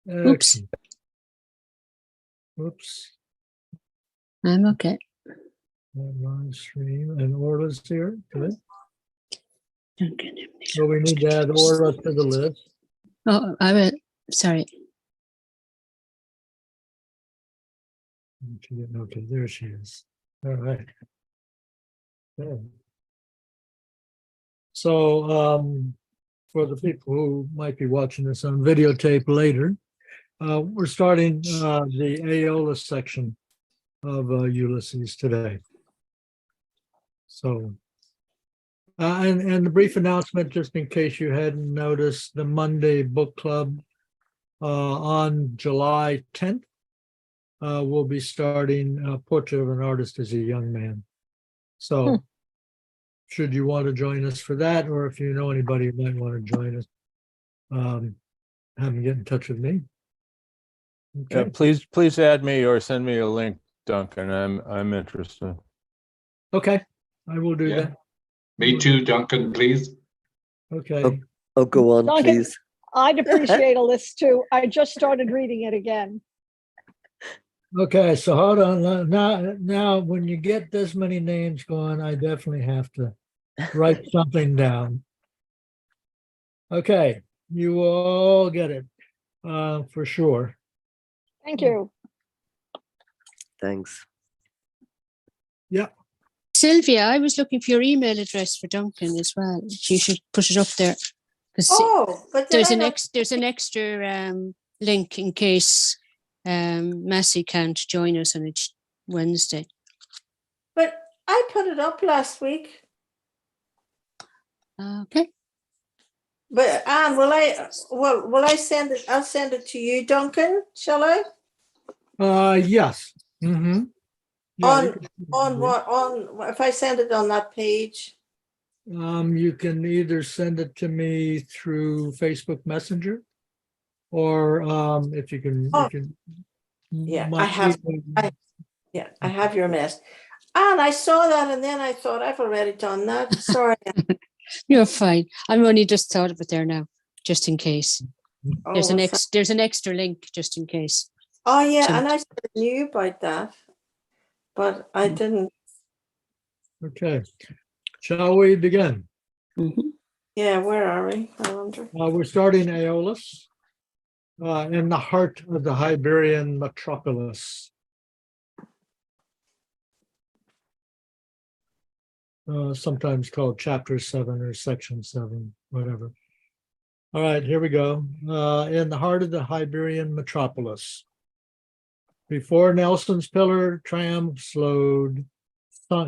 Oops. Excellent. Oops. I'm okay. Live stream and Orla's here. Good. Duncan. So we need to add Orla to the list. Oh, I will. Sorry. Okay, there she is. All right. Okay. So for the people who might be watching this on videotape later, we're starting the Aeolus section of Ulysses today. So, and the brief announcement, just in case you hadn't noticed, the Monday book club on July 10th will be starting Portrait of an Artist as a Young Man. So, should you want to join us for that, or if you know anybody who might want to join us, have them get in touch with me. Yeah, Okay. please add me or send me a link, Duncan. I'm interested. Okay, I will do that. Me too, Duncan, please. Okay. Oh, go on, Duncan, please. I'd appreciate a list too. I just started reading it again. Okay, so hold on. Now, when you get this many names going, I definitely have to write something down. Okay, you will all get it for sure. Thank you. Thanks. Yeah. Sylvia, I was looking for your email address for Duncan as well. You should put it up there. Oh, but there's an extra link in case Massey can't join us on each Wednesday. But I put it up last week. Okay. But Anne, will I send it? I'll send it to you, Duncan. Shall I? Yes. Mm-hmm. Yeah, on what? On if I send it on that page? you can either send it to me through Facebook Messenger, or if you can, Yeah, I have your mess. And I saw that, and then I thought I've already done that. Sorry. You're fine. I'm only just thought of it there now, just in case. There's an extra link just in case. Oh yeah, and I knew about that, but I didn't. Okay, shall we begin? Mm-hmm. Yeah, where are we? I wonder. We're starting Aeolus in the heart of the Iberian metropolis. Sometimes called Chapter 7 or Section 7, whatever. All right, here we go. In the heart of the Iberian metropolis. Before Nelson's pillar, tram slowed,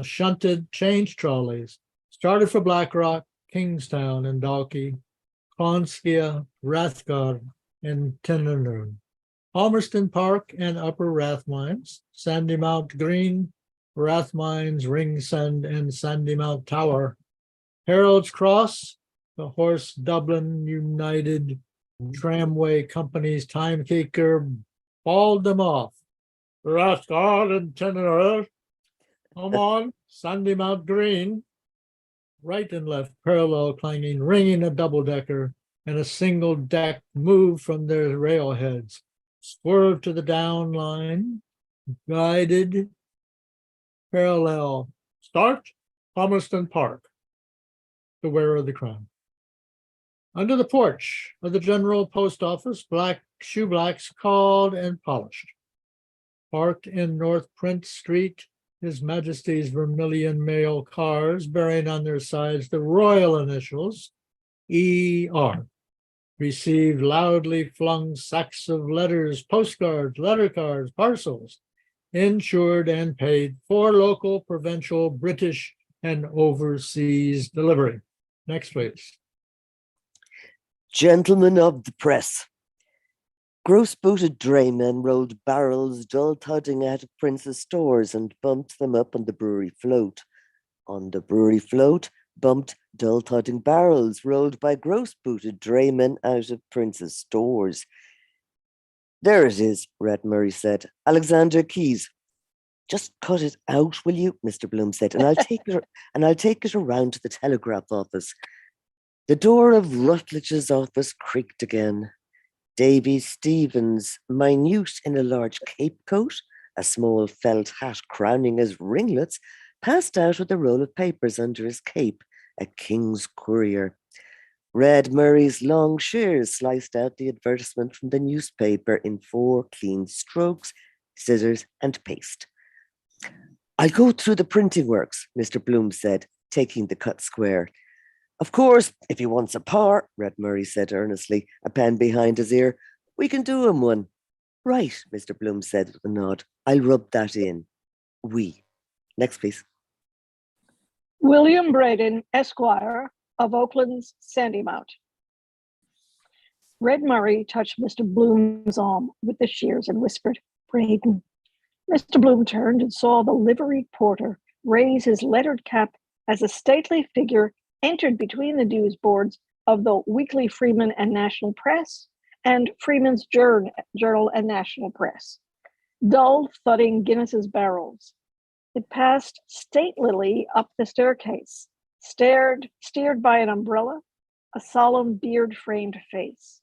shunted change trolleys, started for Blackrock, Kingstown, and Dalkey, Konskia, Rathgard, and Tinnernoon, Palmerston Park and Upper Rathmines, Sandymount Green, Rathmines, Ringsend, and Sandymount Tower, Harold's Cross, the Horse Dublin United Tramway Company's timekeeper bawled them off. Rathgard and Tinnernoon, come on, Sandymount Green. Right and left, parallel clanging, ringing a double-decker, and a single deck moved from their railheads, swerved to the down line, guided, parallel, start, Palmerston Park, the wearer of the crown. Under the porch of the General Post Office, black shoeblacks called and polished. Parked in North Prince Street, His Majesty's vermilion mail cars bearing on their sides the royal initials, ER, received loudly flung sacks of letters, postcards, letter cards, parcels, insured and paid for local, provincial, British, and overseas delivery. Next, please. Gentlemen of the press. Gross-booted draymen rolled barrels dull-thudding out of Prince's stores and bumped them up on the brewery float. On the brewery float, bumped dull-thudding barrels rolled by gross-booted draymen out of Prince's stores. There it is, Red Murray said. Alexander Keyes. Just cut it out, will you? Mr. Bloom said, and I'll take it around to the telegraph office. The door of Rutledge's office creaked again. Davy Stevens, minute in a large cape coat, a small felt hat crowning his ringlets, passed out with a roll of papers under his cape, a king's courier. Red Murray's long shears sliced out the advertisement from the newspaper in 4 clean strokes, scissors and paste. "I'll go through the printing works," Mr. Bloom said, taking the cut square. "Of course, if he wants a par," Red Murray said earnestly, a pen behind his ear, "we can do him one." "Right," Mr. Bloom said with a nod. "I'll rub that in." "We." Next, please. William Braden, Esquire, of Oakland's Sandymount. Red Murray touched Mr. Bloom's arm with the shears and whispered, "Braden." Mr. Bloom turned and saw the liveried porter raise his lettered cap as a stately figure entered between the newsboards of the Weekly Freeman and National Press and Freeman's Journal and National Press. Dull thudding Guinness's barrels. It passed statelily up the staircase, steered by an umbrella, a solemn beard-framed face.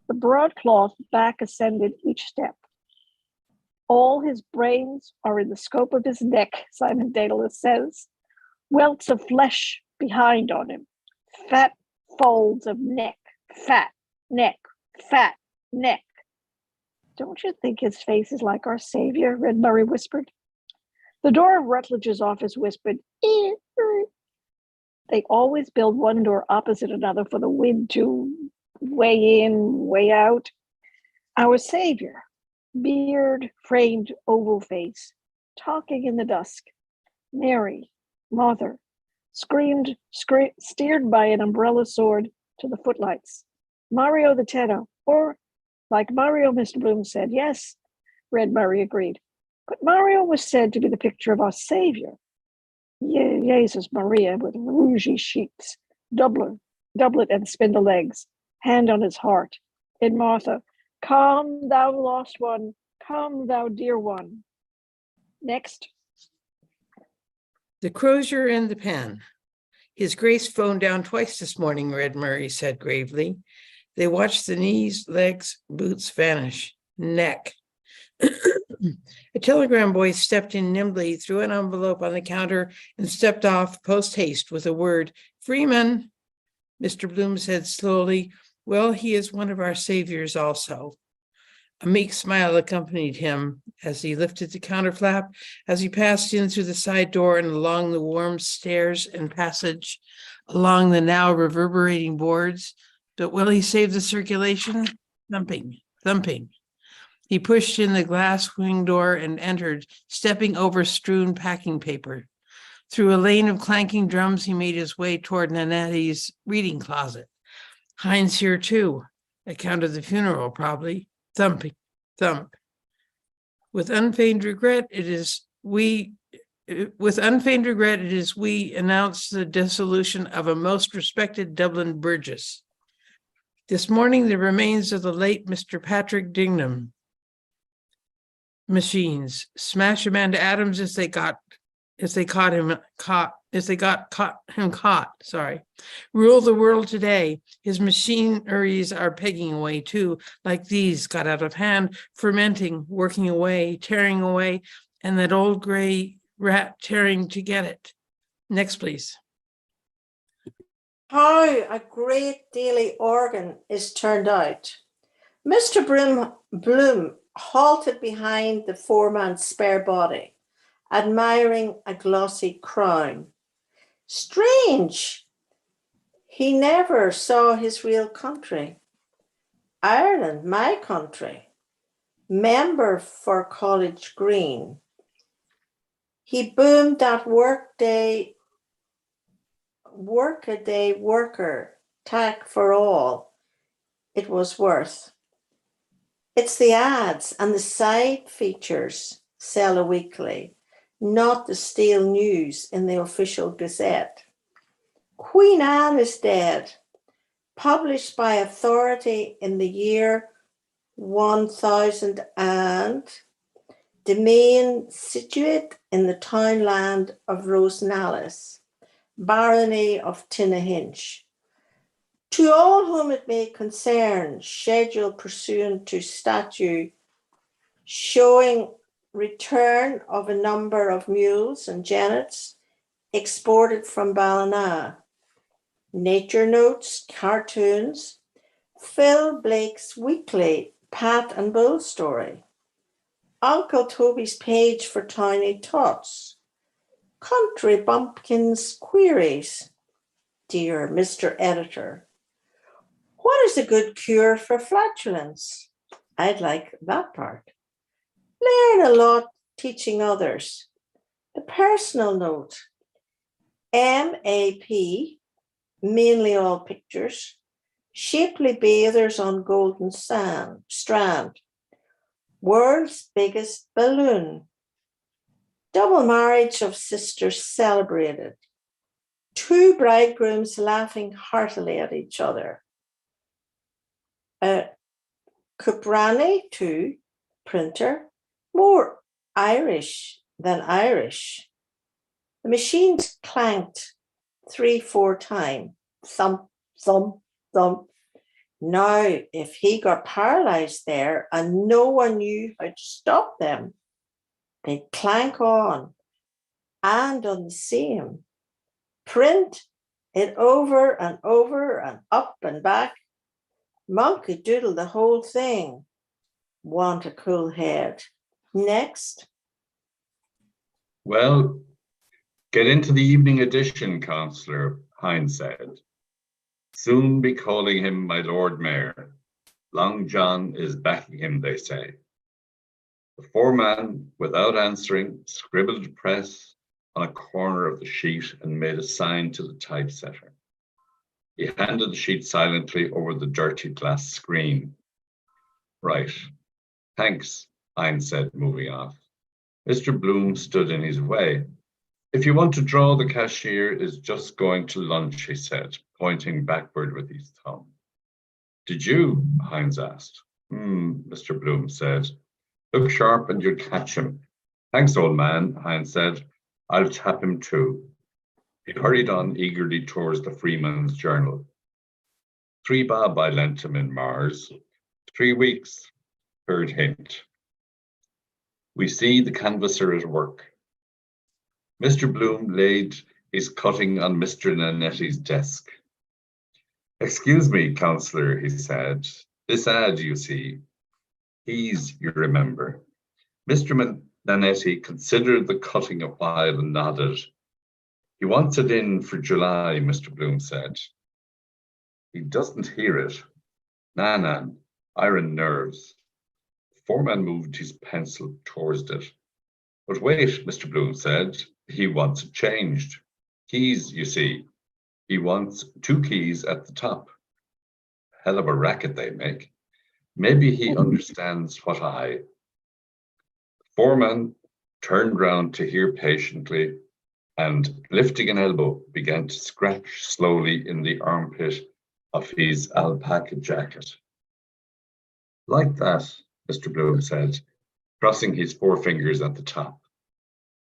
The broadcloth back ascended each step. "All his brains are in the scope of his neck," Simon Daedalus says. "Welts of flesh behind on him. Fat folds of neck. Fat neck. Fat neck." "Don't you think his face is like our Savior?" Red Murray whispered. The door of Rutledge's office whispered, "Ee." They always build one door opposite another for the wind to way in, way out. Our Savior, beard-framed oval face, talking in the dusk. Mary, Mother, steered by an umbrella sword to the footlights. Mario the tenor, or like Mario, Mr. Bloom said. Yes, Red Murray agreed. But Mario was said to be the picture of our Savior. Jesus Maria with rougy cheeks, doublet and spindle legs, hand on his heart. In Martha, "Come, thou lost one, come, thou dear one." Next. "The crozier and the pen. His Grace phoned down twice this morning," Red Murray said gravely. They watched the knees, legs, boots vanish. Neck. A telegram boy stepped in nimbly, threw an envelope on the counter, and stepped off post-haste with a word, "Freeman." Mr. Bloom said slowly, "Well, he is one of our saviors also." A meek smile accompanied him as he lifted the counter flap, as he passed in through the side door and along the warm stairs and passage, along the now reverberating boards. But will he save the circulation? Thumping, thumping. He pushed in the glass wing door and entered, stepping over strewn packing paper. Through a lane of clanking drums, he made his way toward Nanetti's reading closet. Heinz here too. Account of the funeral, probably. Thumping, thump. With unfeigned regret, it is we announce the dissolution of a most respected Dublin burgess. This morning, the remains of the late Mr. Patrick Dignam. Machines smash a man to atoms if they got him caught. Rule the world today. His machineries are pegging away too, like these, got out of hand, fermenting, working away, tearing away, and that old gray rat tearing to get it. Next, please. How a great daily organ is turned out. Mr. Bloom halted behind the foreman's spare body, admiring a glossy crown. Strange, he never saw his real country. Ireland, my country. Member for College Green. He boomed that workaday worker, tack for all. It was worth. It's the ads and the side features sell a weekly, not the stale news in the official Gazette. Queen Anne is dead, published by authority in the year 1000 and domain situate in the townland of Rosenallis, barony of Tinnahinch. To all whom it may concern, schedule pursuant to statute showing return of a number of mules and jennets exported from Ballina. Nature notes, cartoons, Phil Blake's weekly Pat and Bull story, Uncle Toby's page for tiny tots, Country Bumpkin's queries. Dear Mr. Editor, what is a good cure for flatulence? I'd like that part. Learn a lot teaching others. The personal note, MAP, mainly all pictures, shapely bathers on Golden Strand, world's biggest balloon, double marriage of sisters celebrated, 2 bridegrooms laughing heartily at each other, Cuprani 2, printer, more Irish than Irish. The machines clanked 3-4 times, thump, thump, thump. Now, if he got paralyzed there and no one knew how to stop them, they'd clank on and on the same. Print it over and over and up and back. Monkey doodle the whole thing. Want a cool head. Next. Well, get into the evening edition, Councillor, Hines said. Soon be calling him my Lord Mayor. Long John is backing him, they say. The foreman, without answering, scribbled press on a corner of the sheet and made a sign to the typesetter. He handed the sheet silently over the dirty glass screen. Right. Thanks, Hines said, moving off. Mr. Bloom stood in his way. If you want to draw, the cashier is just going to lunch, he said, pointing backward with his thumb. Did you? Hines asked. Mr. Bloom said. Look sharp and you'll catch him. Thanks, old man, Hines said. I'll tap him too. He hurried on eagerly towards the Freeman's Journal. 3 bob I lent him in Mars. 3 weeks. Third hint. We see the canvasser at work. Mr. Bloom laid his cutting on Mr. Nanetti's desk. Excuse me, Councillor, he said. This ad, you see. He's, you remember. Mr. Nanetti considered the cutting a while and nodded. He wants it in for July, Mr. Bloom said. He doesn't hear it. Nan, iron nerves. The foreman moved his pencil towards it. But wait, Mr. Bloom said. He wants it changed. Keys, you see. He wants 2 keys at the top. Hell of a racket they make. Maybe he understands what The foreman turned round to hear patiently and, lifting an elbow, began to scratch slowly in the armpit of his alpaca jacket. Like that, Mr. Bloom said, crossing his forefingers at the top.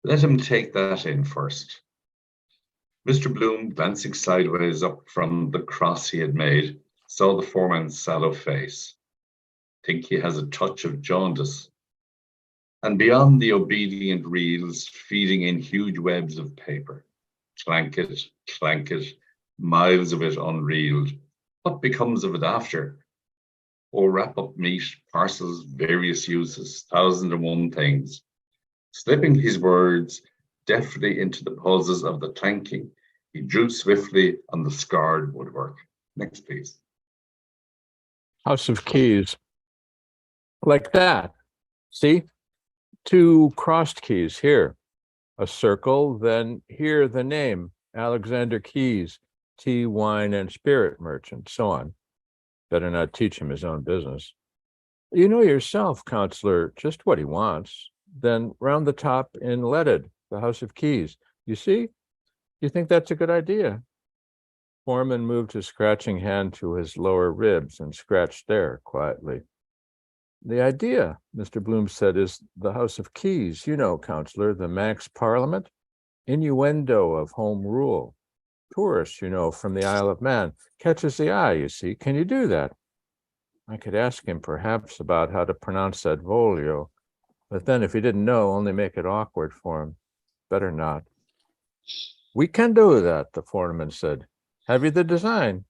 Let him take that in first. Mr. Bloom, glancing sideways up from the cross he had made, saw the foreman's sallow face. Think he has a touch of jaundice. And beyond the obedient reels feeding in huge webs of paper, clank it, miles of it unreeled. What becomes of it after? Or wrap up meat, parcels, various uses, 1001 things. Slipping his words deftly into the pauses of the clanking, he drew swiftly on the scarred woodwork. Next, please. House of Keys. Like that. See? 2 crossed keys here. A circle, then here the name, Alexander Keys, tea, wine, and spirit merchant, so on. Better not teach him his own business. You know yourself, Counselor, just what he wants. Then round the top in leaded, the House of Keys. You see? You think that's a good idea? Foreman moved his scratching hand to his lower ribs and scratched there quietly. The idea, Mr. Bloom said, is the House of Keys. You know, Counselor, the Manx Parliament. Innuendo of home rule. tourist, from the Isle of Man. Catches the eye, you see. Can you do that? I could ask him perhaps about how to pronounce that Volio, but then if he didn't know, only make it awkward for him. Better not. We can do that, the foreman said. Have you the design?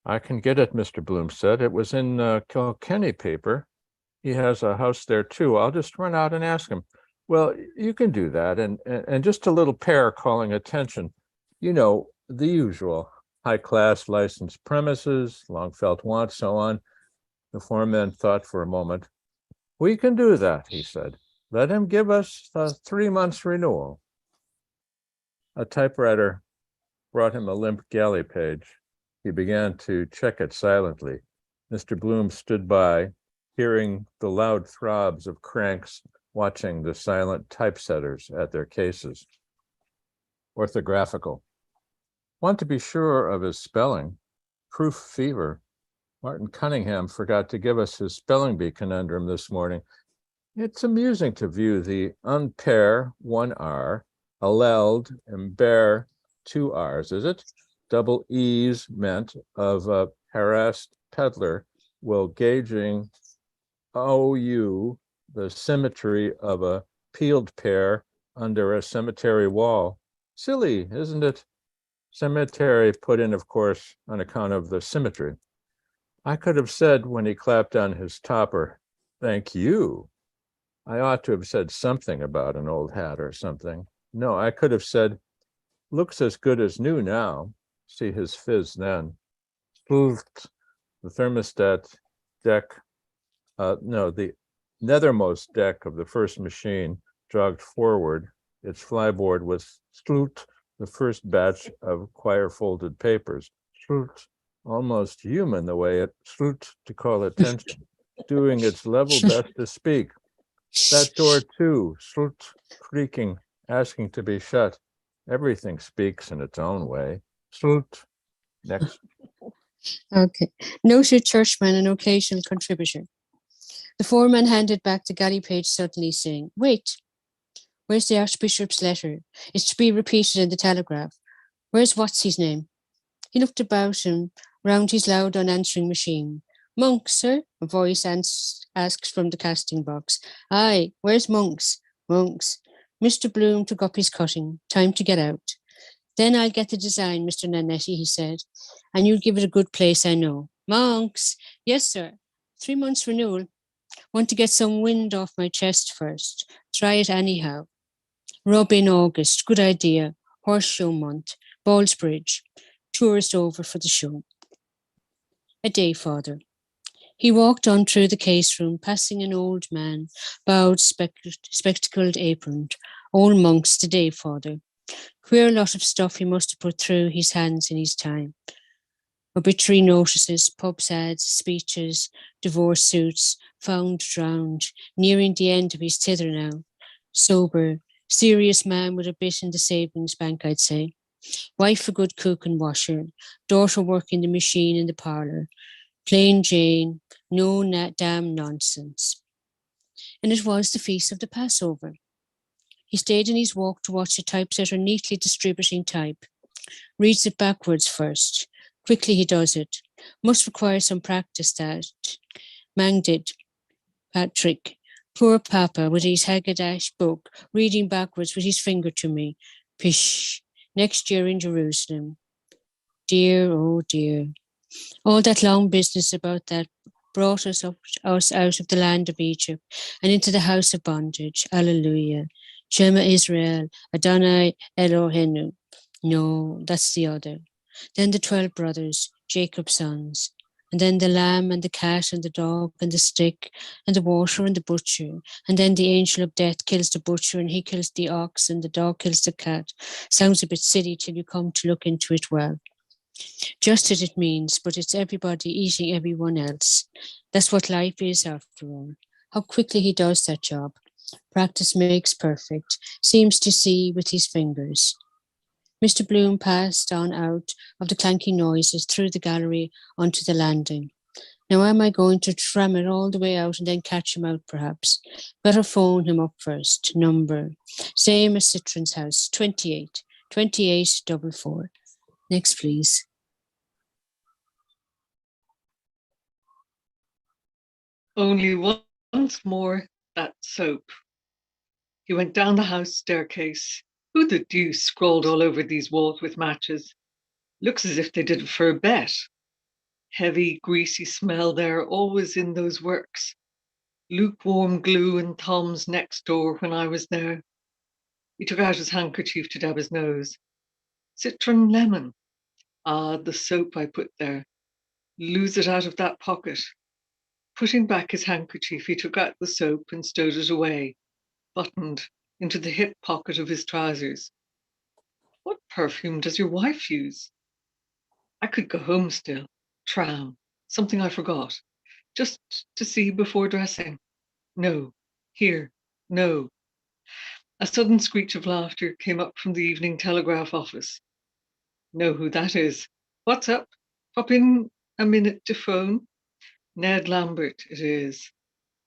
I can get it, Mr. Bloom said. It was in Kilkenny paper. He has a house there too. I'll just run out and ask him. Well, you can do that. And just a little pair calling attention. The usual high-class licensed premises, long felt want, so on. The foreman thought for a moment. We can do that, he said. Let him give us the 3 months renewal. A typewriter brought him a limp galley page. He began to check it silently. Mr. Bloom stood by, hearing the loud throbs of cranks, watching the silent typesetters at their cases. Orthographical. Want to be sure of his spelling. Proof fever. Martin Cunningham forgot to give us his spelling bee conundrum this morning. It's amusing to view the unpair, 1 R, alleld, and bear, 2 R's, is it? Double E's meant of a harassed peddler while gauging OU, the symmetry of a peeled pear under a cemetery wall. Silly, isn't it? Cemetery put in, of course, on account of the symmetry. I could have said when he clapped on his topper, thank you. I ought to have said something about an old hat or something. No, I could have said, looks as good as new now. See his fizz then. The thermostat deck, the nethermost deck of the first machine jogged forward. Its flyboard was sloot, the first batch of quire-folded papers. Sloot, almost human the way it sloot to call attention, doing its level best to speak. That door too, sloot, creaking, asking to be shut. Everything speaks in its own way. Sloot. Next. Okay. Noted churchman and occasional contributor. The foreman handed back the galley page suddenly, saying, wait, where's the Archbishop's letter? It's to be repeated in the Telegraph. Where's what's his name? He looked about him, round his loud unanswering machine. Monks, sir? A voice asks from the casting box. Aye, where's Monks? Monks. Mr. Bloom took up his cutting. Time to get out. Then I'll get the design, Mr. Nanetti, he said, and you'll give it a good place, I know. Monks. Yes, sir. 3 months renewal. Want to get some wind off my chest first. Try it anyhow. Rub in August. Good idea. Horseshoe month. Ballsbridge. Tourist over for the show. A day, Father. He walked on through the case room, passing an old man, bowed, spectacled, aproned. Old Monks, the day, Father. Queer lot of stuff he must have put through his hands in his time. Obituary notices, pubs ads, speeches, divorce suits, found drowned, nearing the end of his tether now. Sober, serious man with a bit in the savings bank, I'd say. Wife a good cook and washer, daughter working the machine in the parlour. Plain Jane, no damn nonsense. And it was the feast of the Passover. He stayed in his walk to watch the typesetter neatly distributing type. Reads it backwards first. Quickly he does it. Must require some practice that. Mang did. Patrick. Poor Papa with his Haggadah book, reading backwards with his finger to me. Pish. Next year in Jerusalem. Dear, oh dear. All that long business about that brought us out of the land of Egypt and into the house of bondage. Alleluia. Shema Israel, Adonai Eloheinu. No, that's the other. Then the 12 brothers, Jacob's sons. And then the lamb and the cat and the dog and the stick and the water and the butcher. And then the angel of death kills the butcher and he kills the ox and the dog kills the cat. Sounds a bit silly till you come to look into it well. Just as it means, but it's everybody eating everyone else. That's what life is after all. How quickly he does that job. Practice makes perfect. Seems to see with his fingers. Mr. Bloom passed on out of the clanking noises through the gallery onto the landing. Now am I going to tram it all the way out and then catch him out perhaps? Better phone him up first. Number. Same as Citron's house. 28. 2844. Next, please. Only once more that soap. He went down the house staircase. Who the deuce scrawled all over these walls with matches? Looks as if they did it for a bet. Heavy, greasy smell there, always in those works. Lukewarm glue and Tom's next door when I was there. He took out his handkerchief to dab his nose. Citron lemon. Ah, the soap I put there. Lose it out of that pocket. Putting back his handkerchief, he took out the soap and stowed it away, buttoned into the hip pocket of his trousers. What perfume does your wife use? I could go home still. Tram. Something I forgot. Just to see before dressing. No. Here. No. A sudden screech of laughter came up from the Evening Telegraph office. Know who that is. What's up? Pop in a minute to phone. Ned Lambert it is.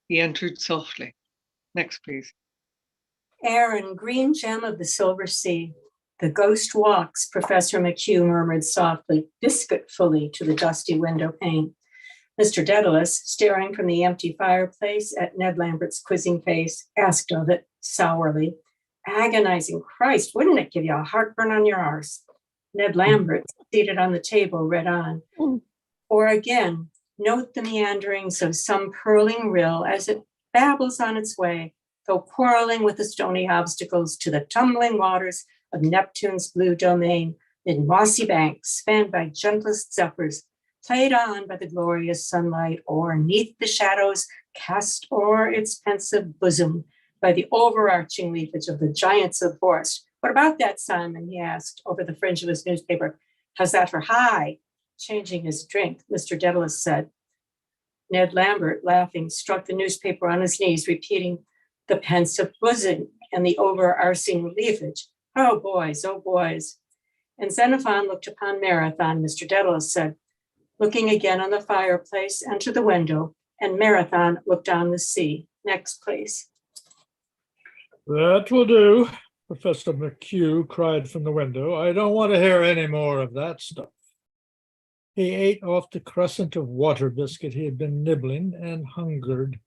He entered softly. Next, please. Aaron, green gem of the silver sea. The ghost walks, Professor McHugh murmured softly, biscuitfully to the dusty window pane. Mr. Dedalus, staring from the empty fireplace at Ned Lambert's quizzing face, asked of it sourly, agonizing Christ, wouldn't it give you a heartburn on your arse? Ned Lambert, seated on the table, read on. Or again, note the meanderings of some purling rill as it babbles on its way, though quarreling with the stony obstacles to the tumbling waters of Neptune's blue domain, in mossy banks, fanned by gentlest zephyrs, played on by the glorious sunlight, or neath the shadows cast o'er its pensive bosom by the overarching leafage of the giants of the forest. What about that, Simon? He asked over the fringe of his newspaper. How's that for high? Changing his drink, Mr. Dedalus said. Ned Lambert, laughing, struck the newspaper on his knees, repeating the pensive bosom and the overarching leafage. Oh, boys, oh, boys. And Xenophon looked upon Marathon, Mr. Dedalus said, looking again on the fireplace and to the window, and Marathon looked on the sea. Next, please. That will do, Professor McHugh cried from the window. I don't want to hear any more of that stuff. He ate off the crescent of water biscuit he had been nibbling and hungered,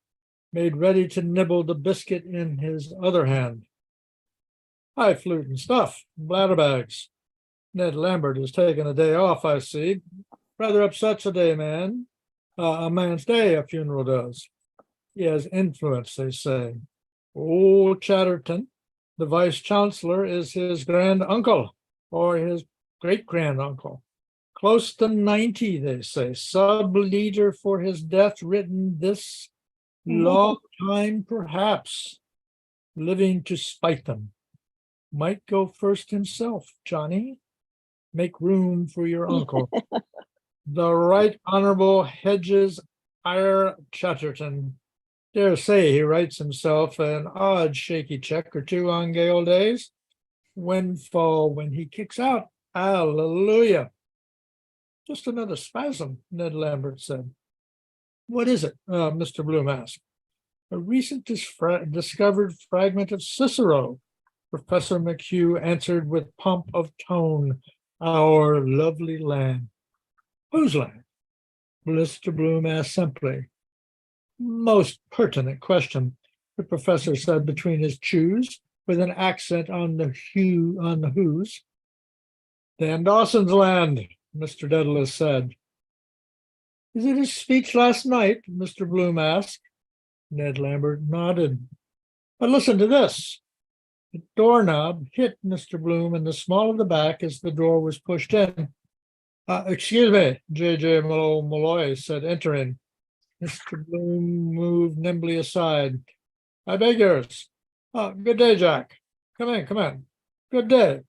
made ready to nibble the biscuit in his other hand. Highfalutin stuff, bladderbags. Ned Lambert has taken a day off, I see. Rather upsets a day, man. A man's day, a funeral does. He has influence, they say. Old Chatterton, the vice-chancellor, is his grand-uncle, or his great-grand-uncle. Close to 90, they say. Sub-leader for his death, written this long time, perhaps. Living to spite them. Might go first himself, Johnny. Make room for your uncle. The Right Honorable Hedges Eyre Chatterton. Dare say he writes himself an odd shaky check or two on gay old days. Windfall when he kicks out. Hallelujah. Just another spasm, Ned Lambert said. What is it? Mr. Bloom asked. A recent discovered fragment of Cicero. Professor McHugh answered with pomp of tone. Our lovely land. Whose land? Mr. Bloom asked simply. Most pertinent question, the professor said between his chews, with an accent on the whose. Dan Dawson's land, Mr. Dedalus said. Is it his speech last night? Mr. Bloom asked. Ned Lambert nodded. But listen to this. The doorknob hit Mr. Bloom in the small of the back as the door was pushed in. Excuse me, J.J. Malloy said, entering. Mr. Bloom moved nimbly aside. I beg yours. Good day, Jack. Come in, come in. Good day.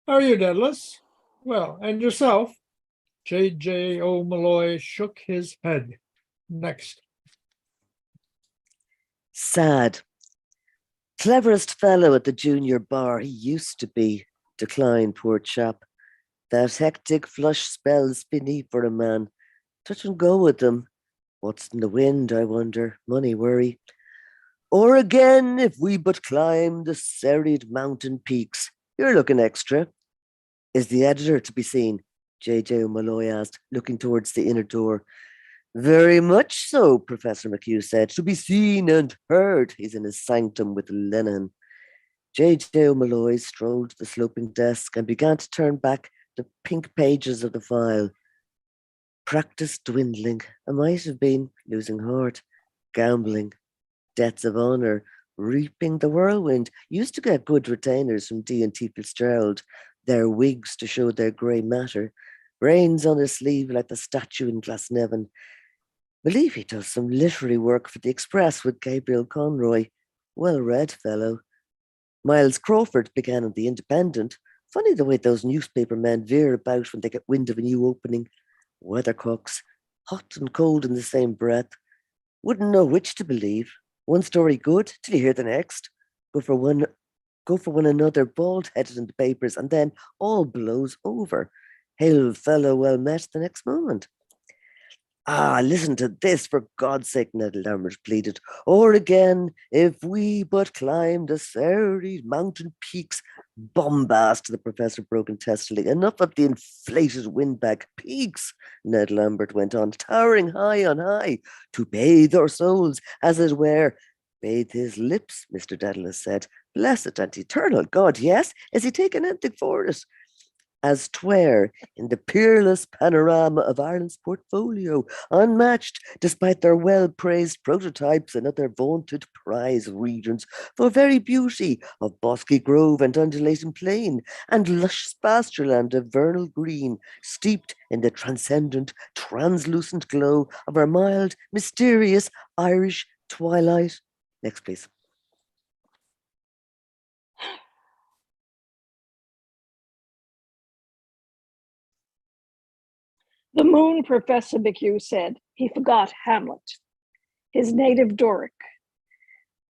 How are you, Dedalus? Well, and yourself? J.J. O'Malloy shook his head. Next. Sad. Cleverest fellow at the junior bar he used to be, declined poor chap. That hectic flush spells beneath for a man. Touch and go with them. What's in the wind, I wonder? Money worry. Or again, if we but climb the serried mountain peaks. You're looking extra. Is the editor to be seen? J.J. O'Malloy asked, looking towards the inner door. Very much so, Professor McHugh said. To be seen and heard. He's in his sanctum with Lennon. J.J. O'Malloy strolled to the sloping desk and began to turn back the pink pages of the file. Practice dwindling. I might have been losing heart, gambling, debts of honour, reaping the whirlwind. Used to get good retainers from D&T Fitzgerald, their wigs to show their grey matter, brains on his sleeve like the statue in Glasnevin. Believe he does some literary work for the Express with Gabriel Conroy. Well-read fellow. Miles Crawford began in The Independent. Funny the way those newspaper men veer about when they get wind of a new opening. Weathercocks, hot and cold in the same breath. Wouldn't know which to believe. One story good till you hear the next. Go for one another, bald-headed in the papers, and then all blows over. Hail fellow well met the next moment. Ah, listen to this, for God's sake, Ned Lambert pleaded. Or again, if we but climbed the serried mountain peaks. Bombast, the professor broke in testily. Enough of the inflated windbag peaks, Ned Lambert went on, towering high on high, to bathe our souls, as it were. Bathe his lips, Mr. Dedalus said. Blessed and eternal God, yes. Is he taking anything for it? As 'twere in the peerless panorama of Ireland's portfolio, unmatched despite their well-praised prototypes and other vaunted prize regions for very beauty of bosky grove and undulating plain, and lush pastureland of vernal green, steeped in the transcendent, translucent glow of our mild, mysterious Irish twilight. Next, please. The moon, Professor McHugh said. He forgot Hamlet, his native Doric,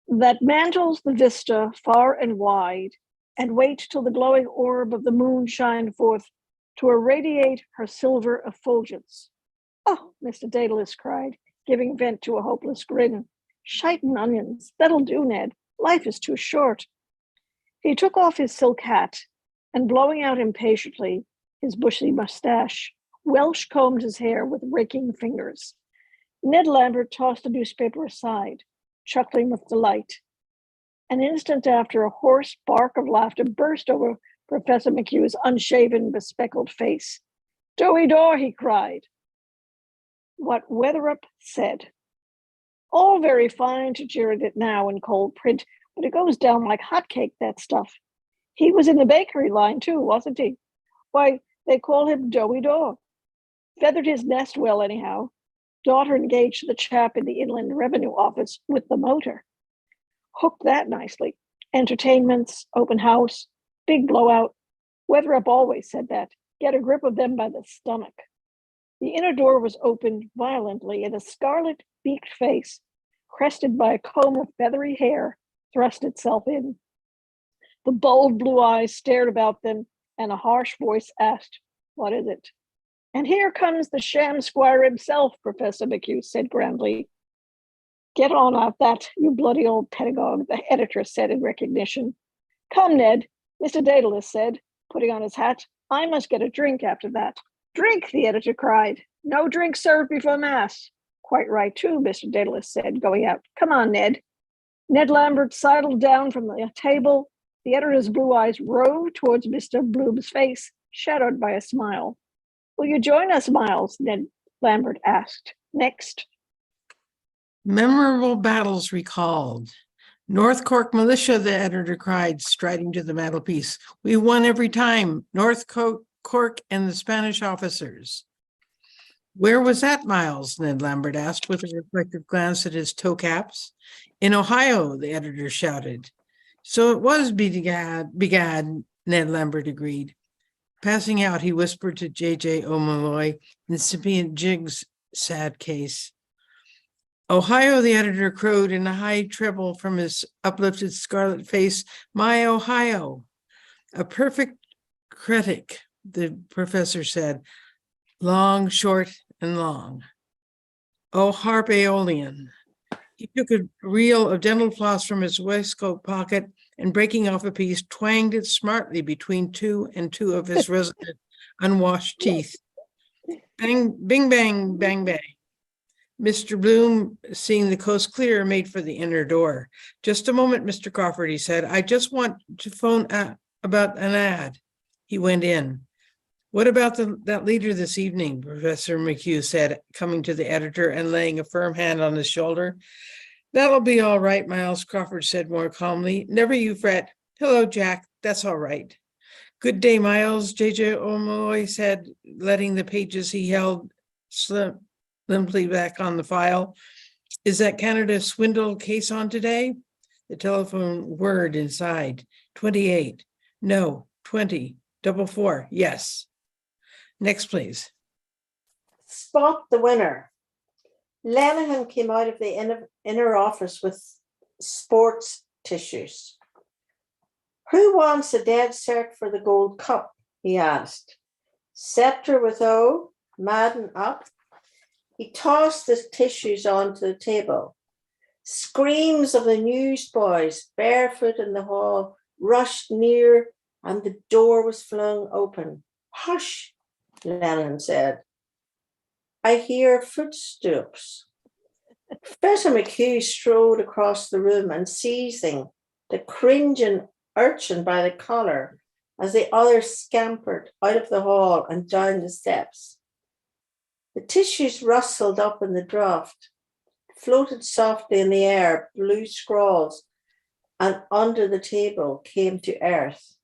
that mantles the vista far and wide, and wait till the glowing orb of the moon shine forth to irradiate her silver effulgence. Oh, Mr. Dedalus cried, giving vent to a hopeless grin. Shite and onions, that'll do, Ned. Life is too short. He took off his silk hat, and blowing out impatiently his bushy mustache, Welsh combed his hair with raking fingers. Ned Lambert tossed the newspaper aside, chuckling with delight. An instant after, a hoarse bark of laughter burst over Professor McHugh's unshaven, bespectacled face. Doughy door, he cried. What Weatherup said. All very fine to jeer at it now in cold print, but it goes down like hotcake, that stuff. He was in the bakery line too, wasn't he? Why, they call him Doughy door. Feathered his nest well, anyhow. Daughter engaged to the chap in the Inland Revenue Office with the motor. Hooked that nicely. Entertainments, open house, big blowout. Weatherup always said that. Get a grip of them by the stomach. The inner door was opened violently, and a scarlet-beaked face, crested by a comb of feathery hair, thrust itself in. The bold blue eyes stared about them, and a harsh voice asked, "What is it?" "And here comes the sham squire himself," Professor McHugh said grandly. "Get on out that, you bloody old pedagogue," the editor said in recognition. "Come, Ned," Mr. Dedalus said, putting on his hat. "I must get a drink after that." "Drink," the editor cried. "No drink served before Mass." "Quite right, too," Mr. Dedalus said, going out. "Come on, Ned." Ned Lambert sidled down from the table. The editor's blue eyes roved towards Mr. Bloom's face, shadowed by a smile. "Will you join us, Miles?" Ned Lambert asked. Next. Memorable battles recalled. North Cork militia, the editor cried, striding to the mantelpiece. We won every time. North Cork and the Spanish officers. Where was that, Miles? Ned Lambert asked with a reflective glance at his toe caps. In Ohio, the editor shouted. So it was, begad, Ned Lambert agreed. Passing out, he whispered to J.J. O'Malloy, incipient Jig's sad case. Ohio, the editor crowed in a high treble from his uplifted scarlet face. My Ohio. A perfect critic, the professor said. Long, short, and long. Oh, harp aeolian. He took a reel of dental floss from his waistcoat pocket and, breaking off a piece, twanged it smartly between two of his resident unwashed teeth. Bang, bing, bang, bang, bang. Mr. Bloom, seeing the coast clear, made for the inner door. Just a moment, Mr. Crawford, he said. I just want to phone about an ad. He went in. What about that leader this evening? Professor McHugh said, coming to the editor and laying a firm hand on his shoulder. That'll be all right, Miles, Crawford said more calmly. Never you fret. Hello, Jack. That's all right. Good day, Miles, J.J. O'Malloy said, letting the pages he held limply back on the file. Is that Canada swindle case on today? The telephone whirred inside. 28. No, 20. 44. Yes. Next, please. Spot the winner. Lenihan came out of the inner office with sports tissues. Who wants a dead cert for the Gold Cup? He asked. Scepter with O, Madden up. He tossed the tissues onto the table. Screams of the newsboys, barefoot in the hall, rushed near, and the door was flung open. Hush, Lennon said. I hear footsteps. Professor McHugh strode across the room and seizing the cringing urchin by the collar as the others scampered out of the hall and down the steps. The tissues rustled up in the draught, floated softly in the air, blue scrawls, and under the table came to earth.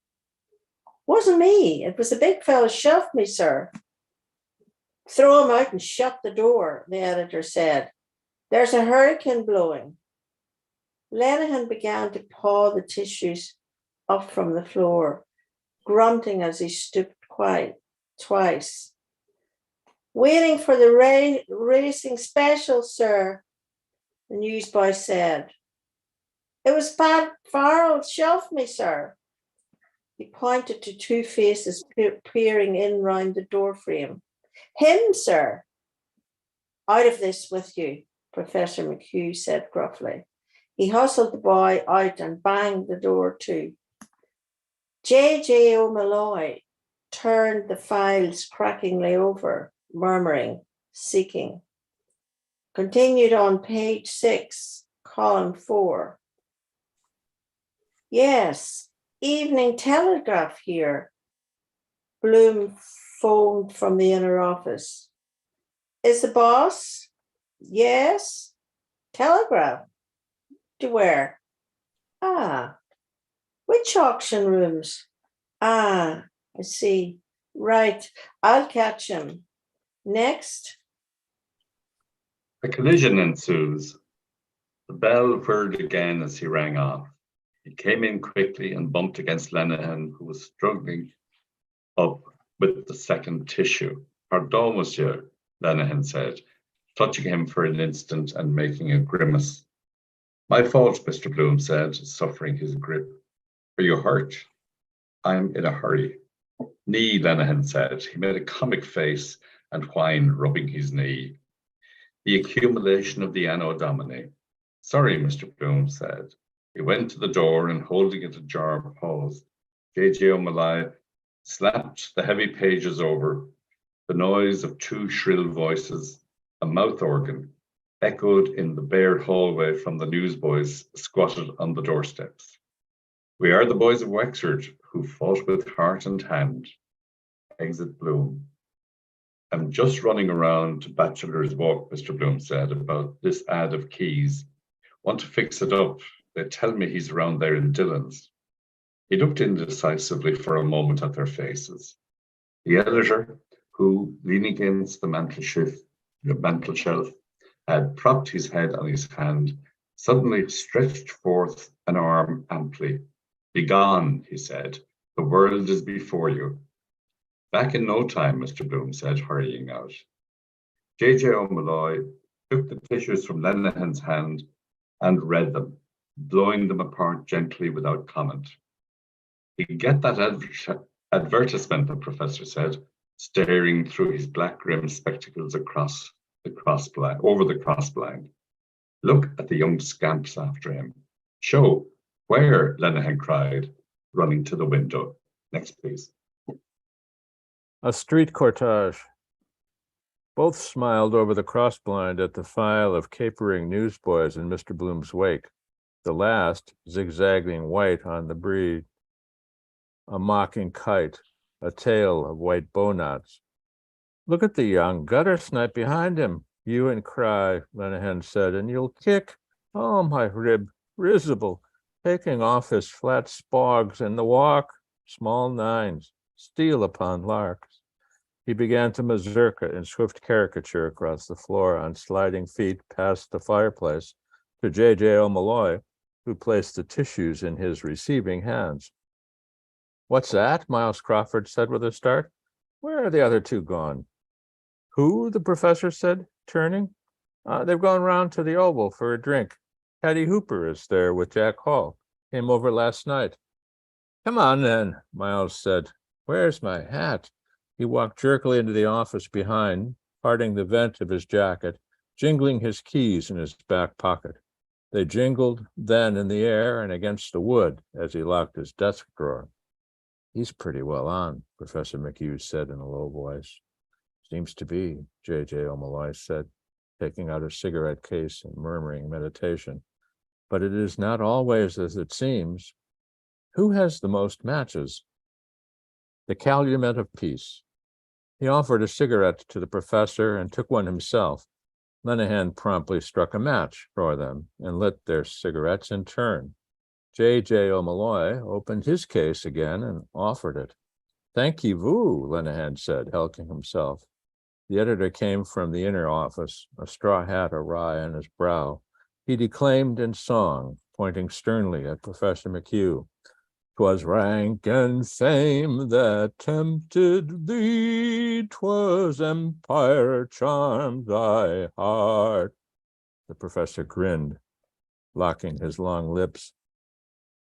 Wasn't me. It was the big fellow shoved me, sir. Throw him out and shut the door, the editor said. There's a hurricane blowing. Lenihan began to paw the tissues up from the floor, grunting as he stooped twice. Waiting for the racing special, sir, the newsboy said. It was Pat Farrell shoved me, sir. He pointed to two faces peering in round the doorframe. Him, sir. Out of this with you, Professor McHugh said gruffly. He hustled the boy out and banged the door to. J.J. O'Malloy turned the files crackingly over, murmuring, seeking. Continued on page 6, column 4. Yes, Evening Telegraph here. Bloom phoned from the inner office. Is the boss? Yes. Telegraph. To where? Ah. Which auction rooms? Ah, I see. Right. I'll catch him. Next. A collision ensues. The bell whirred again as he rang off. He came in quickly and bumped against Lenihan, who was struggling up with the second tissue. Pardon, monsieur, Lenihan said, touching him for an instant and making a grimace. My fault, Mr. Bloom said, suffering his grip. Are you hurt? I'm in a hurry. Knee, Lenihan said. He made a comic face and whined, rubbing his knee. The accumulation of the Anno Domini. Sorry, Mr. Bloom said. He went to the door and holding it ajar, paused. J.J. O'Malloy slapped the heavy pages over. The noise of two shrill voices, a mouth organ, echoed in the bare hallway from the newsboys squatted on the doorsteps. We are the boys of Wexford who fought with heart and hand. Exit Bloom. I'm just running around to Bachelor's Walk, Mr. Bloom said, about this ad of Keys. Want to fix it up. They tell me he's around there in Dillon's. He looked indecisively for a moment at their faces. The editor, who, leaning against the mantel shelf, had propped his head on his hand, suddenly stretched forth an arm amply. Begone, he said. The world is before you. Back in no time, Mr. Bloom said, hurrying out. J.J. O'Malloy took the tissues from Lenihan's hand and read them, blowing them apart gently without comment. You get that advertisement, the professor said, staring through his black-rimmed spectacles across the over the crossblind. Look at the young scamps after him. Show, where? Lenihan cried, running to the window. Next, please. A street cortege. Both smiled over the crossblind at the file of capering newsboys in Mr. Bloom's wake, the last zigzagging white on the breeze. A mocking kite, a tail of white bowknots. Look at the young gutter snipe behind him. You and cry, Lenehan said, and you'll kick. Oh, my rib, risible, taking off his flat spogs in the walk, small nines, steal upon larks. He began to mazurka in swift caricature across the floor on sliding feet past the fireplace to J.J. O'Malloy, who placed the tissues in his receiving hands. What's that? Miles Crawford said with a start. Where are the other two gone? Who? The professor said, turning. They've gone round to the Oval for a drink. Hattie Hooper is there with Jack Hall. Came over last night. Come on then, Miles said. Where's my hat? He walked jerkily into the office behind, parting the vent of his jacket, jingling his keys in his back pocket. They jingled then in the air and against the wood as he locked his desk drawer. He's pretty well on, Professor McHugh said in a low voice. Seems to be, J.J. O'Malloy said, taking out a cigarette case and murmuring meditation. But it is not always as it seems. Who has the most matches? The calumet of peace. He offered a cigarette to the professor and took one himself. Lenehan promptly struck a match for them and lit their cigarettes in turn. J.J. O'Malloy opened his case again and offered it. Thank you, vous, Lenehan said, helping himself. The editor came from the inner office, a straw hat awry on his brow. He declaimed in song, pointing sternly at Professor McHugh. 'Twas rank and fame that tempted thee, 'twas empire charmed thy heart. The professor grinned, locking his long lips.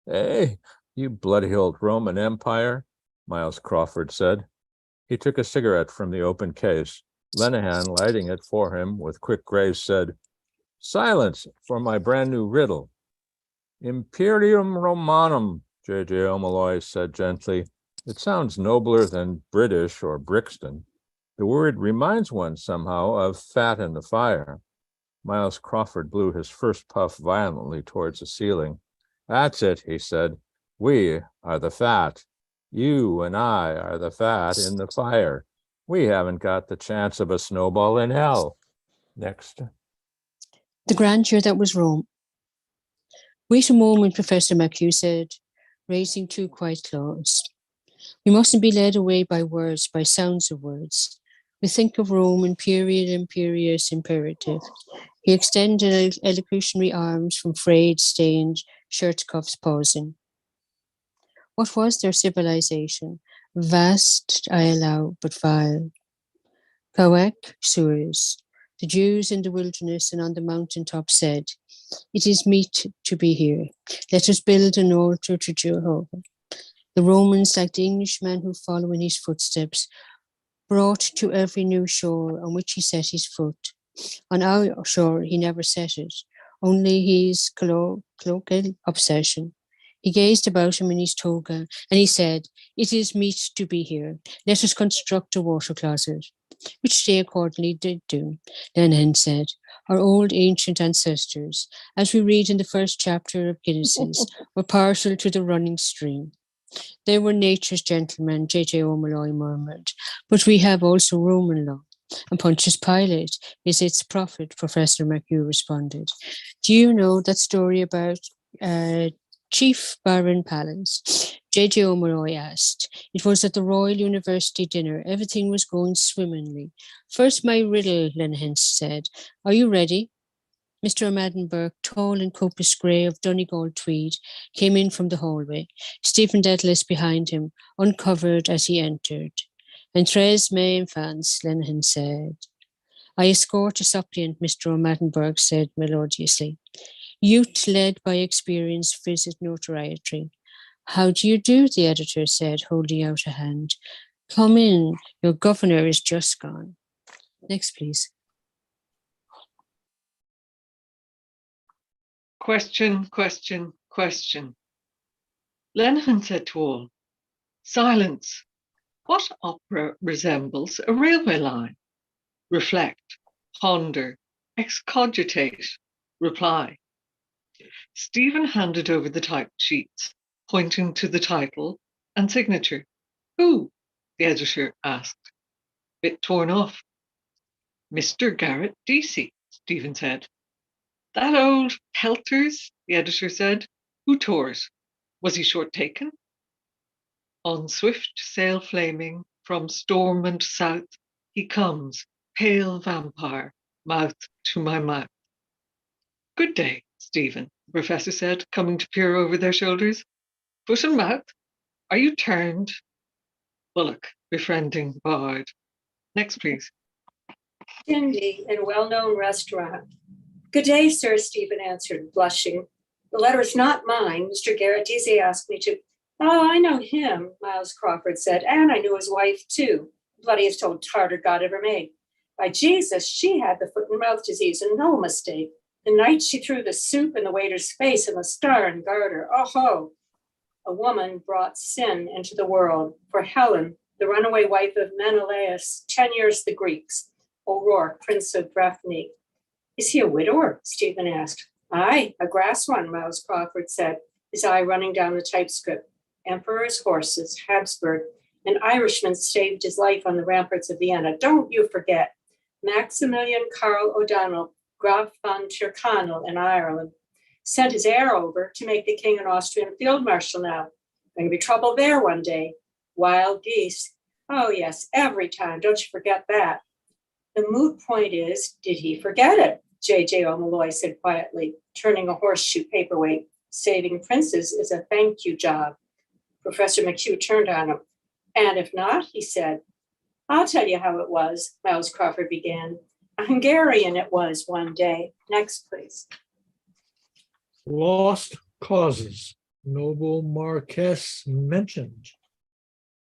Hey, you bloody old Roman Empire, Miles Crawford said. He took a cigarette from the open case. Lenehan, lighting it for him with quick grace, said, Silence for my brand new riddle. Imperium Romanum, J.J. O'Malloy said gently. It sounds nobler than British or Brixton. The word reminds one somehow of fat in the fire. Miles Crawford blew his first puff violently towards the ceiling. That's it, he said. We are the fat. You and I are the fat in the fire. We haven't got the chance of a snowball in hell. Next. The grandeur that was Rome. Wait a moment, Professor McHugh said, raising two quiet claws. We mustn't be led away by words, by sounds of words. We think of Rome in period, imperious, imperative. He extended elocutionary arms from frayed, stained shirt cuffs, pausing. What was their civilization? Vast, I allow, but vile. Kawak, Suez. The Jews in the wilderness and on the mountaintop said, It is meet to be here. Let us build an altar to Jehovah. The Romans, like the Englishmen who follow in his footsteps, brought to every new shore on which he set his foot. On our shore, he never set it, only his colloquial obsession. He gazed about him in his toga, and he said, It is meet to be here. Let us construct a water closet. Which they accordingly did do. Lenehan said, Our old ancient ancestors, as we read in the first chapter of Ulysses, were partial to the running stream. They were nature's gentlemen, J.J. O'Malloy murmured, but we have also Roman law. And Pontius Pilate is its prophet, Professor McHugh responded. Do you know that story about Chief Baron Pallas? J.J. O'Malloy asked. It was at the Royal University dinner. Everything was going swimmingly. First, my riddle, Lenehan said. Are you ready? Mr. O'Madden Burke, tall and copious grey of Donegal tweed, came in from the hallway. Stephen Dedalus behind him, uncovered as he entered. Entres me enfants, Lenehan said. I escort a suppliant, Mr. O'Madden Burke said melodiously. Youth led by experience visit notoriety. How do you do? The editor said, holding out a hand. Come in, your governor is just gone. Next, please. Question, question, question. Lenehan said to all, Silence. What opera resembles a railway line? Reflect, ponder, excogitate, reply. Stephen handed over the typed sheets, pointing to the title and signature. Who? The editor asked. Bit torn off. Mr. Garrett Deasy, Stephen said. That old Pelters, the editor said. Who tours? Was he short taken? On swift sail flaming, from storm and south, he comes, pale vampire, mouth to my mouth. Good day, Stephen, the professor said, coming to peer over their shoulders. Foot and mouth, are you turned? Bullock, befriending bard. Next, please. Dindy in a well-known restaurant. Good day, sir, Stephen answered, blushing. The letter is not mine. Mr. Garrett Deasy asked me to. Oh, I know him, Miles Crawford said, and I knew his wife, too. Bloodiest old tartar God ever made. By Jesus, she had the foot and mouth disease, and no mistake. The night she threw the soup in the waiter's face and the star and garter. Oh, ho! A woman brought sin into the world. For Helen, the runaway wife of Menelaus, 10 years the Greeks. O'Rourke, Prince of Breffni. Is he a widower? Stephen asked. Aye, a grass one, Miles Crawford said, his eye running down the typescript. Emperor's horses, Habsburg. An Irishman saved his life on the ramparts of Vienna. Don't you forget. Maximilian Karl O'Donnell, Graf von Tyrconnell in Ireland, sent his heir over to make the king an Austrian field marshal now. Going to be trouble there one day. Wild geese. Oh, yes, every time. Don't you forget that. The moot point is, did he forget it? J.J. O'Malloy said quietly, turning a horseshoe paperweight. Saving princes is a thank you job. Professor McHugh turned on him. And if not, he said, I'll tell you how it was, Miles Crawford began. A Hungarian it was one day. Next, please. Lost causes. Noble Marquess mentioned.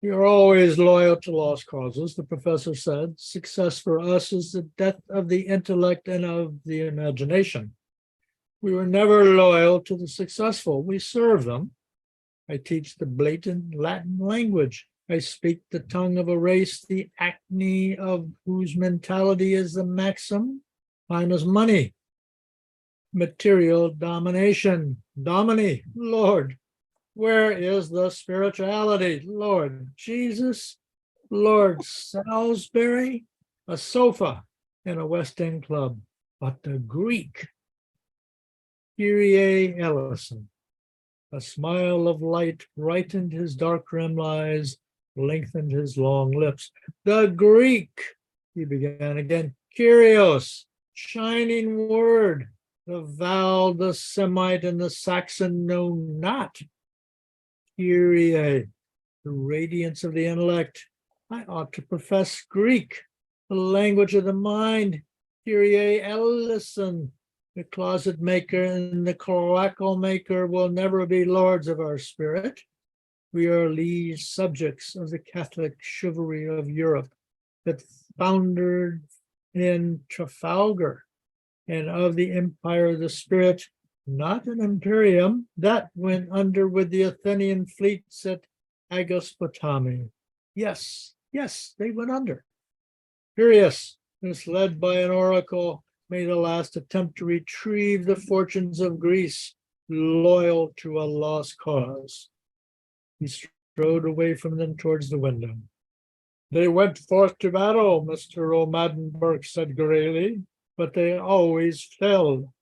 You're always loyal to lost causes, the professor said. Success for us is the death of the intellect and of the imagination. We were never loyal to the successful. We serve them. I teach the blatant Latin language. I speak the tongue of a race, the acme of whose mentality is the maxim. Time is money. Material domination. Domini, Lord. Where is the spirituality? Lord Jesus, Lord Salisbury, a sofa in a West End club, but the Greek. Kyrie Ellison. A smile of light brightened his dark-rimmed eyes, lengthened his long lips. The Greek, he began again. Kyrios, shining word. The Val, the Semite, and the Saxon know not. Kyrie, the radiance of the intellect. I ought to profess Greek, the language of the mind. Kyrie Ellison, the closet maker and the cloacal maker will never be lords of our spirit. We are liege subjects of the Catholic chivalry of Europe that foundered in Trafalgar, and of the empire of the spirit, not an imperium, that went under with the Athenian fleets at Agaspotami. Yes, they went under. Pyrrhus, misled by an oracle, made a last attempt to retrieve the fortunes of Greece, loyal to a lost cause. He strode away from them towards the window. They went forth to battle, Mr. O'Madden said grayly, but they always fell.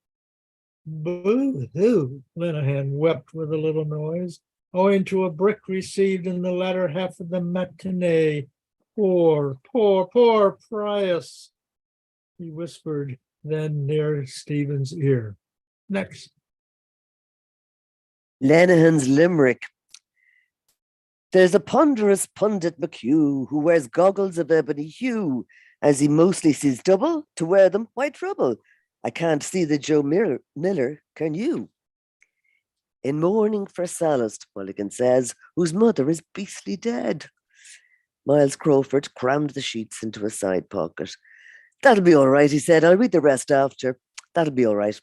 Boo-hoo, Linehan wept with a little noise, owing to a brick received in the latter half of the matinee. Poor Prius, he whispered, then near Stephen's ear. Next. Lenehan's limerick. There's a ponderous pundit McHugh who wears goggles of ebony hue, as he mostly sees double. To wear them, why trouble? I can't see the Joe Miller, can you? In mourning for Sallust, Mulligan says, whose mother is beastly dead. Miles Crawford crammed the sheets into a side pocket. That'll be all right, he said. I'll read the rest after. That'll be all right.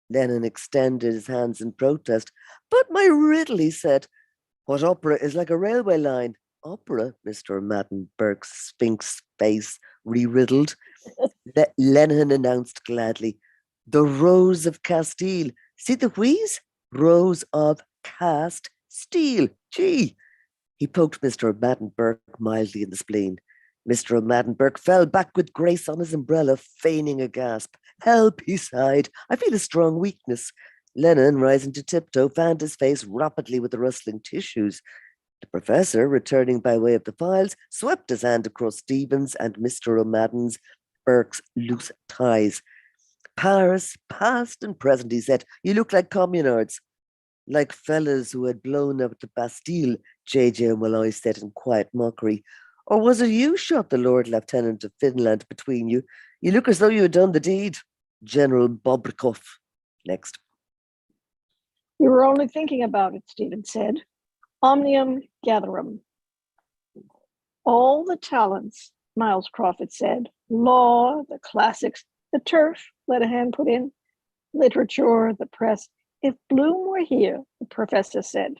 Lennon extended his hands in protest. But my riddle, he said. What opera is like a railway line? opera, Mr. Madden Burke's sphinx face re-riddled. Lennon announced gladly, the Rose of Castile. See the wheeze? Rose of cast steel. Gee. He poked Mr. Madden Burke mildly in the spleen. Mr. Madden Burke fell back with grace on his umbrella, feigning a gasp. Help, he sighed. I feel a strong weakness. Lennon, rising to tiptoe, fanned his face rapidly with the rustling tissues. The professor, returning by way of the files, swept his hand across Stephen's and Mr. O'Madden's Burke's loose ties. Paris, past and present, he said. You look like communards. Like fellas who had blown up the Bastille, J.J. Malloy said in quiet mockery. Or was it you shot the Lord Lieutenant of Finland between you? You look as though you had done the deed. General Bobrikov. Next. You were only thinking about it, Stephen said. Omnium gatherum. All the talents, Miles Crawford said. Law, the classics, the turf, Lenihan put in. Literature, the press. If Bloom were here, the professor said.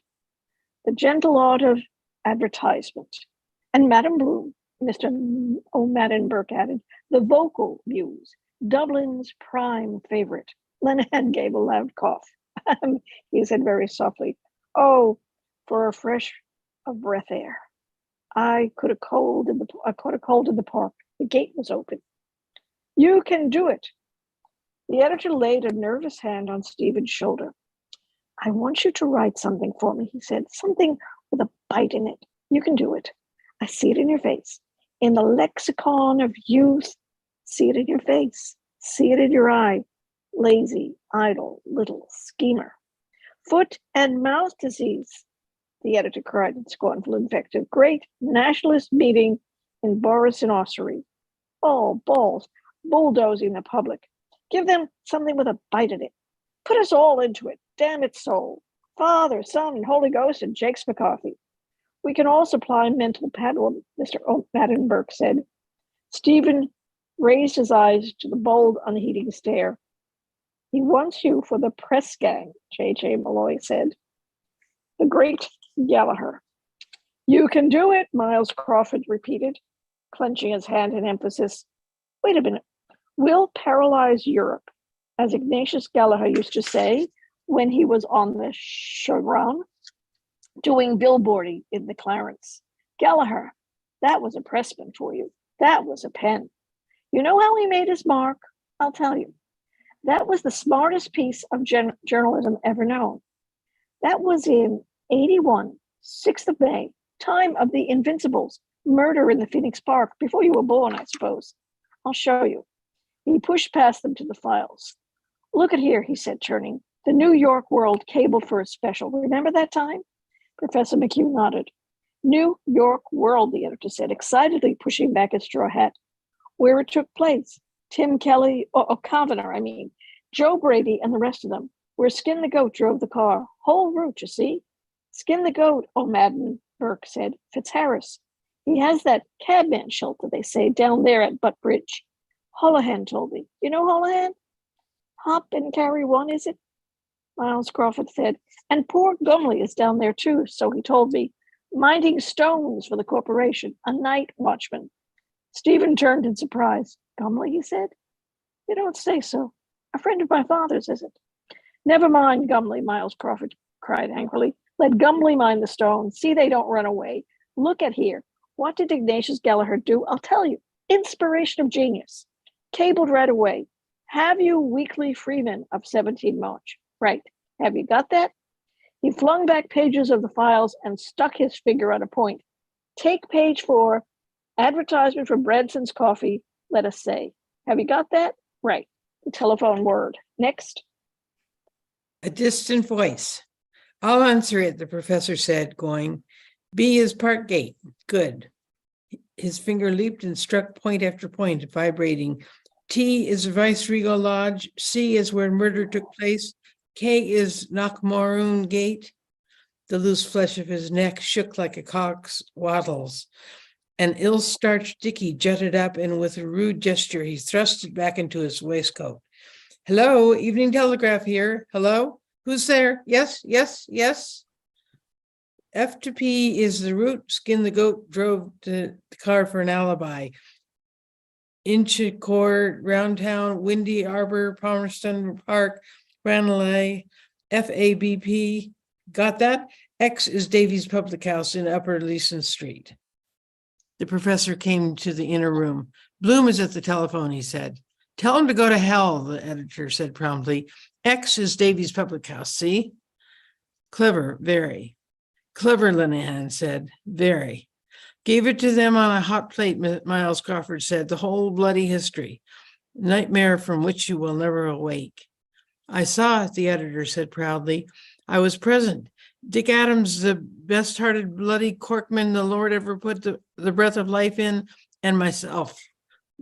The gentle art of advertisement. And Madame Bloom, Mr. O'Madden Burke added, the vocal muse, Dublin's prime favorite. Lenihan gave a loud cough. He said very softly, oh, for a fresh of breath air. I caught a cold in the park. The gate was open. You can do it. The editor laid a nervous hand on Stephen's shoulder. I want you to write something for me, he said, something with a bite in it. You can do it. I see it in your face. In the lexicon of youth, see it in your face. See it in your eye. Lazy, idle, little schemer. Foot and mouth disease, the editor cried in scornful invective. Great nationalist meeting in Boris and Ossory. All balls, bulldozing the public. Give them something with a bite in it. Put us all into it. Damn its soul. Father, Son, and Holy Ghost, and Jakes McCarthy. We can all supply mental paddle, Mr. O'Madden Burke said. Stephen raised his eyes to the bold, unheeding stare. He wants you for the press gang, J.J. Malloy said. The great Gallagher. You can do it, Miles Crawford repeated, clenching his hand in emphasis. Wait a minute. We'll paralyze Europe, as Ignatius Gallagher used to say when he was on the Chagrin, doing billboarding in the Clarence. Gallagher, that was a pressman for you. That was a pen. You know how he made his mark? I'll tell you. That was the smartest piece of journalism ever known. That was in 81, 6th of May, time of the Invincibles, murder in the Phoenix Park, before you were born, I suppose. I'll show you. He pushed past them to the files. Look at here, he said, turning. The New York World cabled for a special. Remember that time? Professor McHugh nodded. New York World, the editor said, excitedly pushing back his straw hat. Where it took place. Tim Kelly, O'Connor, Joe Brady and the rest of them, where Skin the Goat drove the car. Whole route, you see. Skin the Goat, O'Madden Burke said. Fitzharris. He has that cabman shelter, they say, down there at Butt Bridge. Holohan told me. You know Holohan? Hop and carry one, is it? Miles Crawford said. And poor Gumley is down there too, so he told me. Minding stones for the corporation, a night watchman. Stephen turned in surprise. Gumley, he said. You don't say so. A friend of my father's, is it? Never mind Gumley, Miles Crawford cried angrily. Let Gumley mind the stones. See they don't run away. Look at here. What did Ignatius Gallagher do? I'll tell you. Inspiration of genius. Cabled right away. Have you weekly Freeman of 17 March? Right. Have you got that? He flung back pages of the files and stuck his finger on a point. Take page 4. Advertisement for Branson's Coffee, let us say. Have you got that? Right. The telephone word. Next. A distant voice. I'll answer it, the professor said, going. B is Park Gate. Good. His finger leaped and struck point after point, vibrating. T is Viceregal Lodge. C is where murder took place. K is Knockmaroon Gate. The loose flesh of his neck shook like a cock's wattles. An ill-starched dicky jutted up, and with a rude gesture, he thrust it back into his waistcoat. Hello, Evening Telegraph here. Hello? Who's there? Yes, yes, yes. F to P is the route. Skin the Goat drove to the car for an alibi. Inchicore, Roundtown, Windy Arbor, Palmerston Park, Ranelagh, FABP. Got that? X is Davies Public House in Upper Leeson Street. The professor came to the inner room. Bloom is at the telephone, he said. Tell him to go to hell, the editor said promptly. X is Davies Public House, see? Clever, very. Clever, Linehan said, very. Gave it to them on a hot plate, Miles Crawford said, the whole bloody history. Nightmare from which you will never awake. I saw it, the editor said proudly. I was present. Dick Adams, the best-hearted bloody corkman the Lord ever put the breath of life in, and myself.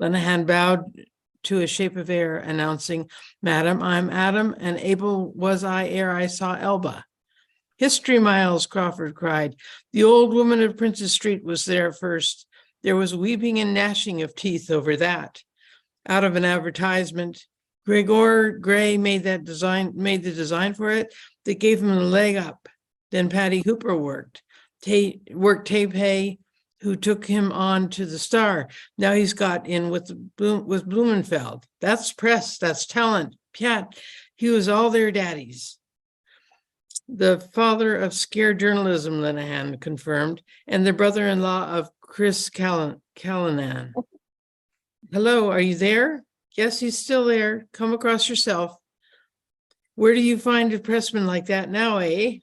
Linehan bowed to a shape of air, announcing, Madam, I'm Adam, and able was I ere I saw Elba. History, Miles, Crawford cried. The old woman of Princess Street was there first. There was weeping and gnashing of teeth over that. Out of an advertisement, Gregor Gray made the design for it that gave him a leg up. Then Patty Hooper worked Taipei, who took him on to the Star. Now he's got in with Blumenfeld. That's press, that's talent. Piat, he was all their daddies. The father of scare journalism, Linehan confirmed, and the brother-in-law of Chris Callanan. Hello, are you there? Yes, he's still there. Come across yourself. Where do you find a pressman like that now, eh?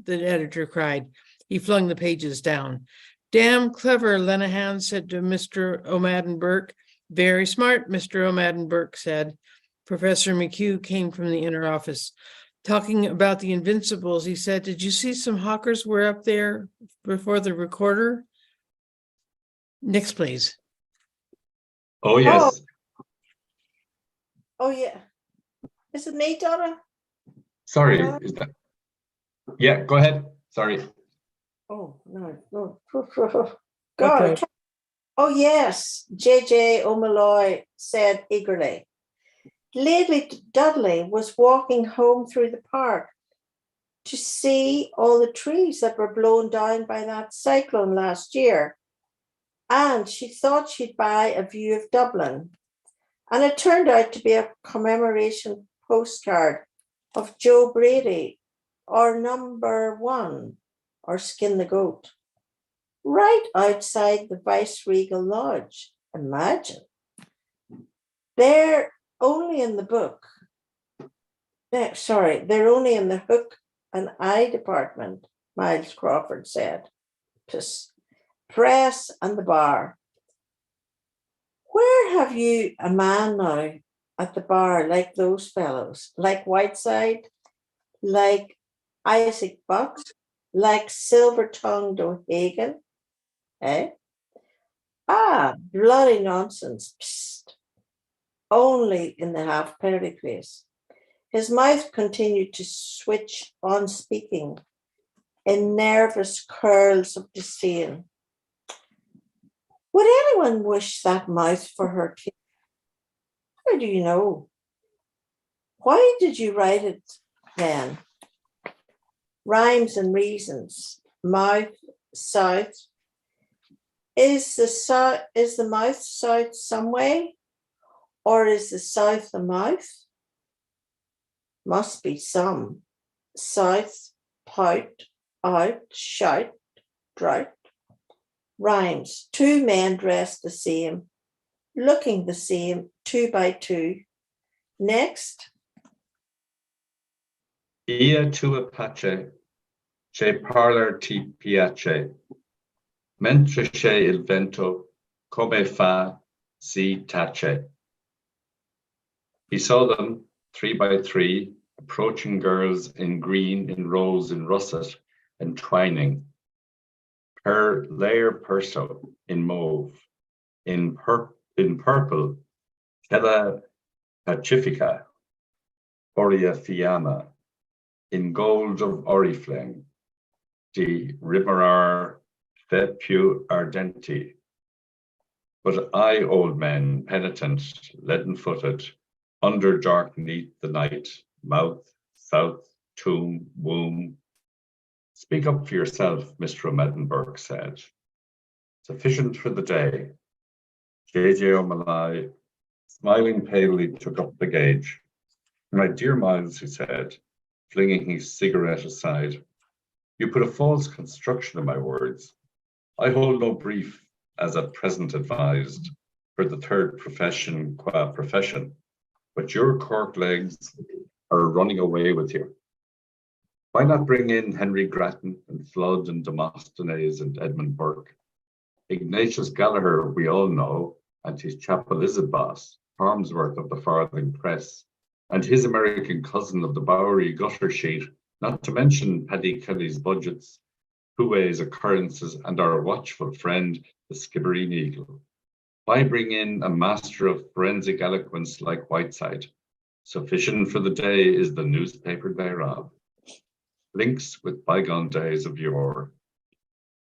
The editor cried. He flung the pages down. Damn clever, Linehan said to Mr. O'Madden Burke. Very smart, Mr. O'Madden Burke said. Professor McHugh came from the inner office. Talking about the Invincibles, he said, did you see some hawkers were up there before the recorder? Next, please. Oh, yes. Oh, yeah. Is it me, Donna? Sorry, is that? Yeah, go ahead. Sorry. Oh, no. God. Okay. Oh, yes. J.J. O'Malloy said eagerly. Lady Dudley was walking home through the park to see all the trees that were blown down by that cyclone last year. And she thought she'd buy a view of Dublin. And it turned out to be a commemoration postcard of Joe Brady, or Number One, or Skin the Goat, right outside the Viceregal Lodge. Imagine. They're only in the book. They're only in the hook and eye department, Miles Crawford said. Press and the bar. Where have you a man now at the bar like those fellows, like Whiteside, like Isaac Bucks, like Silver-tongued O'Hagan? Eh? Ah, bloody nonsense. Psst. Only in the half-penny place. His mouth continued to switch on speaking in nervous curls of disdain. Would anyone wish that mouth for her king? How do you know? Why did you write it then? Rhymes and reasons. Mouth, south. Is the mouth south some way? Or is the south the mouth? Must be some. South, pout, out, shout, drought. Rhymes. Two men dressed the same, looking the same, 2 by 2. Next. Ia tua pace, che parler ti piace, mentre c'è il vento, come fa si tace. He saw them 3 by 3, approaching girls in green, in rose, in russet, and twining. Per layer perso, in mauve, in purple, Tela Pacifica, Aurea Fiamma, in gold of oriflamme, de rimerar fe più ardenti. But I, old men, penitent, leaden-footed, under dark neath the night, mouth, south, tomb, womb, Speak up for yourself, Mr. O'Madden said. Sufficient for the day. J.J. O'Malley, smiling palely, took up the gauge. My dear Miles, he said, flinging his cigarette aside, you put a false construction on my words. I hold no brief, as at present advised, for the third profession qua profession, but your cork legs are running away with you. Why not bring in Henry Grattan and Flood and Demosthenes and Edmund Burke? Ignatius Gallagher, we all know, and his chap Elizabeth, Farnsworth of the Farthing Press, and his American cousin of the Bowery gutter sheet, not to mention Paddy Kelly's budgets, Huey's occurrences, and our watchful friend, the Skibbereen Eagle. Why bring in a master of forensic eloquence like Whiteside? Sufficient for the day is the newspaper thereof. Links with bygone days of yore.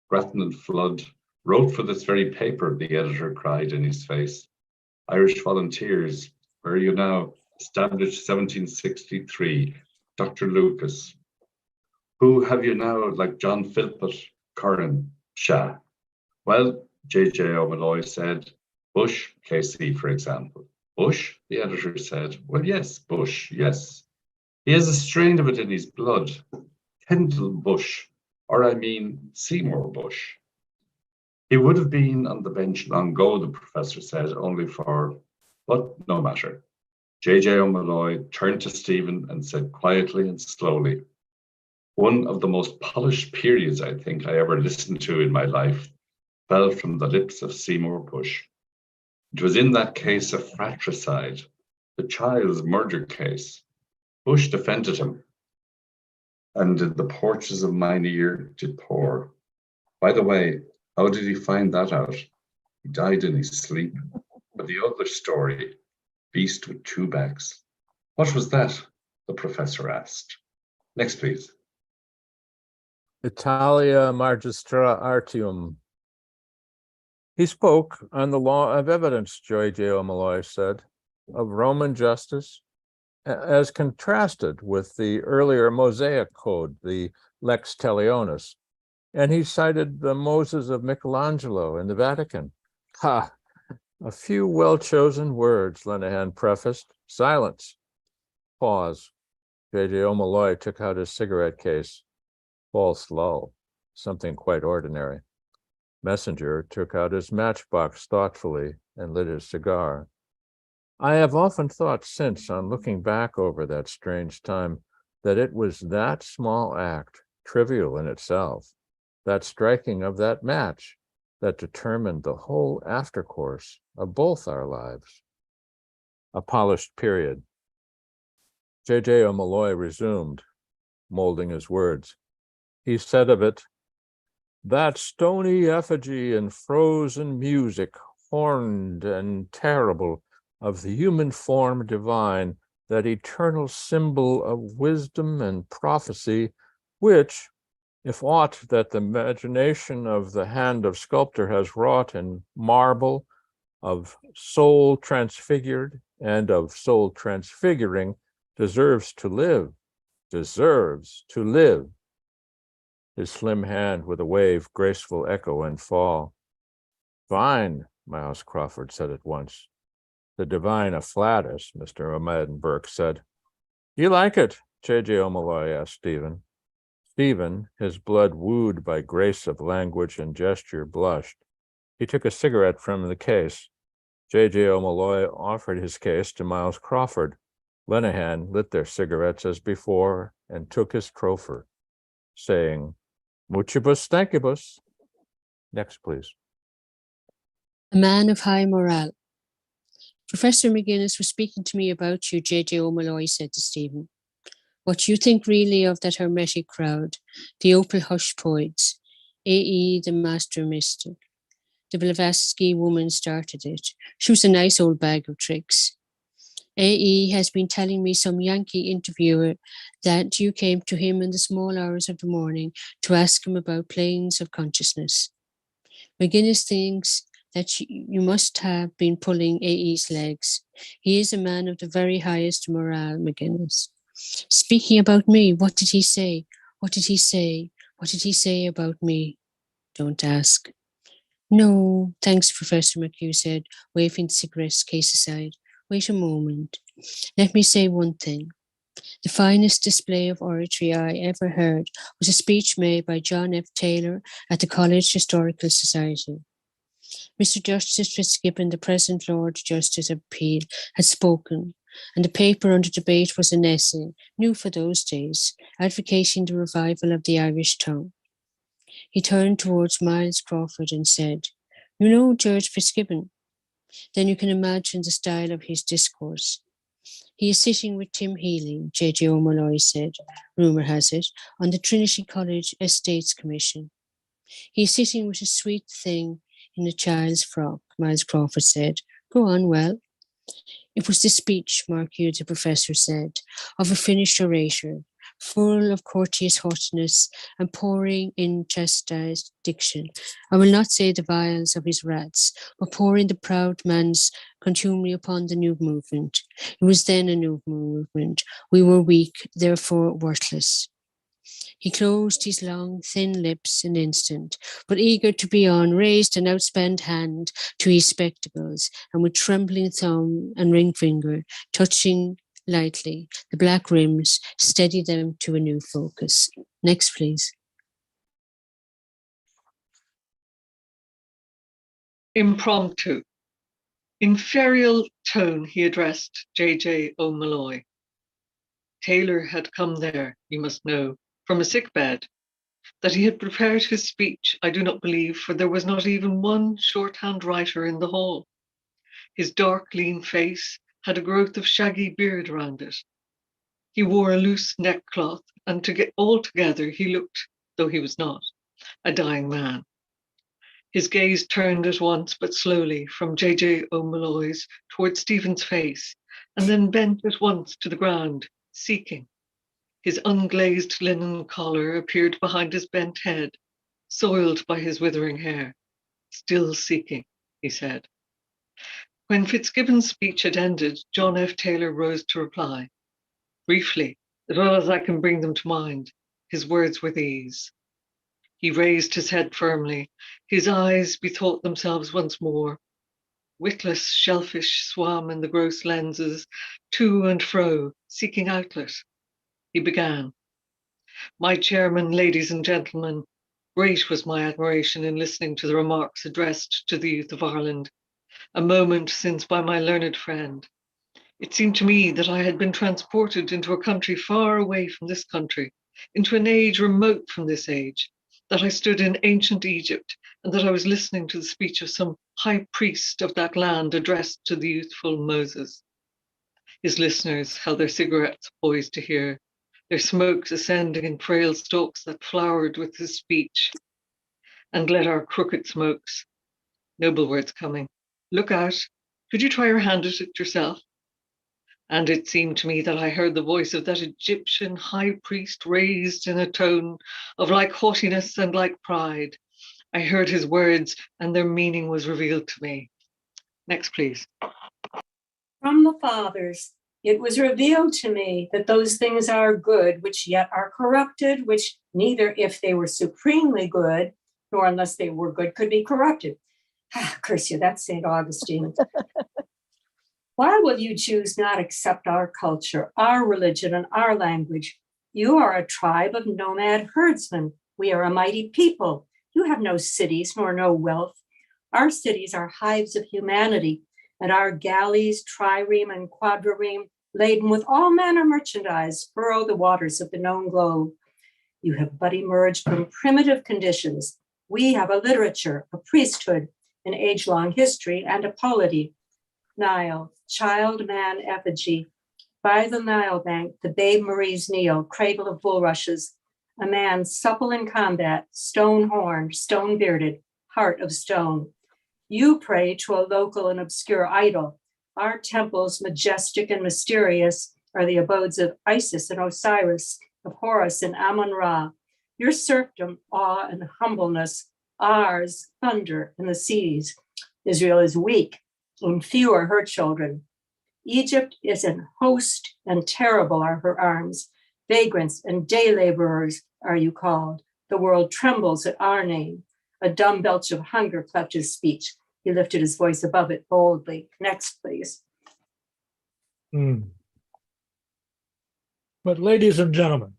Grattan and Flood wrote for this very paper, the editor cried in his face. Irish Volunteers, where are you now? Established 1763. Dr. Lucas. Who have you now, like John Philpott, Curran, Shah? Well, J.J. O'Malloy said, Bush, KC, for example. Bush, the editor said. Well, yes, Bush, yes. He has a strain of it in his blood. Kendall Bush, or I mean Seymour Bush. He would have been on the bench long ago, the professor said, only for, but no matter. J.J. O'Malloy turned to Stephen and said quietly and slowly, one of the most polished periods I think I ever listened to in my life fell from the lips of Seymour Bush. It was in that case of fratricide, the child's murder case. Bush defended him, and the porches of mine ear did pour. By the way, how did he find that out? He died in his sleep. But the other story, beast with two backs. What was that? The professor asked. Next, please. Italia Magistra Artium. He spoke on the law of evidence, J.J. O'Malloy said, of Roman justice, as contrasted with the earlier Mosaic Code, the Lex Talionis. And he cited the Moses of Michelangelo in the Vatican. Ha! A few well-chosen words, Lenehan prefaced. Silence. Pause. J.J. O'Malloy took out his cigarette case. False lull. Something quite ordinary. Messenger took out his matchbox thoughtfully and lit his cigar. I have often thought since, on looking back over that strange time, that it was that small act, trivial in itself, that striking of that match, that determined the whole aftercourse of both our lives. A polished period. J.J. O'Malloy resumed, molding his words. He said of it, that stony effigy in frozen music, horned and terrible, of the human form divine, that eternal symbol of wisdom and prophecy, which, if aught that the imagination of the hand of sculptor has wrought in marble, of soul transfigured and of soul transfiguring, deserves to live. His slim hand with a wave, graceful echo and fall. Fine, Miles Crawford said at once. The divine afflatus, Mr. O'Madden Burke said. You like it? J.J. O'Malloy asked Stephen. Stephen, his blood wooed by grace of language and gesture, blushed. He took a cigarette from the case. J.J. O'Malloy offered his case to Miles Crawford. Lenehan lit their cigarettes as before and took his trophor, saying, Muchibus thankibus. Next, please. A man of high morale. Professor McGuinness was speaking to me about you, J.J. O'Malloy said to Stephen. What you think really of that hermetic crowd, the opal hush poets, A.E. the master mystic. The Blavatsky woman started it. She was a nice old bag of tricks. A.E. has been telling me, some Yankee interviewer, that you came to him in the small hours of the morning to ask him about planes of consciousness. McGuinness thinks that you must have been pulling A.E.'s legs. He is a man of the very highest morale, McGuinness. Speaking about me, what did he say? What did he say? What did he say about me? Don't ask. No, thanks, Professor McHugh said, waving the cigarette case aside. Wait a moment. Let me say one thing. The finest display of oratory I ever heard was a speech made by John F. Taylor at the College Historical Society. Mr. Justice Fitzgibbon, the present Lord Justice of Appeal, had spoken, and the paper under debate was an essay, new for those days, advocating the revival of the Irish tongue. He turned towards Miles Crawford and said, "You know George Fitzgibbon?" Then you can imagine the style of his discourse. He is sitting with Tim Healy, J.J. O'Molloy said, rumour has it, on the Trinity College Estates Commission. He is sitting with a sweet thing in a child's frock, Miles Crawford said. Go on, well. It was the speech, Mark Hugh, the professor said, of a finished orator, full of courteous haughtiness and pouring in chastised diction. I will not say the vials of his wraths, but pouring the proud man's contumely upon the new movement. It was then a new movement. We were weak, therefore worthless. He closed his long, thin lips an instant, but eager to be on, raised an outspanned hand to his spectacles, and with trembling thumb and ring finger, touching lightly the black rims, steadied them to a new focus. Next, please. Impromptu. In ferial tone, he addressed J.J. O'Molloy. Taylor had come there, you must know, from a sick bed. That he had prepared his speech, I do not believe, for there was not even one shorthand writer in the hall. His dark, lean face had a growth of shaggy beard around it. He wore a loose neckcloth, and altogether he looked, though he was not, a dying man. His gaze turned at once, but slowly, from J.J. O'Molloy's towards Stephen's face, and then bent at once to the ground, seeking. His unglazed linen collar appeared behind his bent head, soiled by his withering hair. Still seeking, he said. When Fitzgibbon's speech had ended, John F. Taylor rose to reply. Briefly, as well as I can bring them to mind, his words were these. He raised his head firmly. His eyes bethought themselves once more. Witless shellfish swam in the gross lenses, to and fro, seeking outlet. He began. My chairman, ladies and gentlemen, great was my admiration in listening to the remarks addressed to the youth of Ireland, a moment since by my learned friend. It seemed to me that I had been transported into a country far away from this country, into an age remote from this age, that I stood in ancient Egypt, and that I was listening to the speech of some high priest of that land addressed to the youthful Moses. His listeners held their cigarettes poised to hear, their smokes ascending in frail stalks that flowered with his speech. And let our crooked smokes, noble words coming, look out, could you try your hand at it yourself? And it seemed to me that I heard the voice of that Egyptian high priest raised in a tone of like haughtiness and like pride. I heard his words and their meaning was revealed to me. Next, please. From the fathers, it was revealed to me that those things are good, which yet are corrupted, which neither if they were supremely good, nor unless they were good, could be corrupted. Curse you, that's St. Augustine. Why will you choose not accept our culture, our religion, and our language? You are a tribe of nomad herdsmen. We are a mighty people. You have no cities nor no wealth. Our cities are hives of humanity, and our galleys, trireme and quadrireme, laden with all manner merchandise, furrow the waters of the known globe. You have but emerged from primitive conditions. We have a literature, a priesthood, an age-long history, and a polity. Nile, child man effigy. By the Nile bank, the babe Marie's kneel, cradle of bulrushes. A man supple in combat, stone-horned, stone-bearded, heart of stone. You pray to a local and obscure idol. Our temples, majestic and mysterious, are the abodes of Isis and Osiris, of Horus and Amun-Ra. Your serfdom, awe and humbleness, ours, thunder in the seas. Israel is weak, and few are her children. Egypt is an host, and terrible are her arms. Vagrants and day laborers are you called. The world trembles at our name. A dumb belch of hunger cleft his speech. He lifted his voice above it boldly. Next, please. But ladies and gentlemen,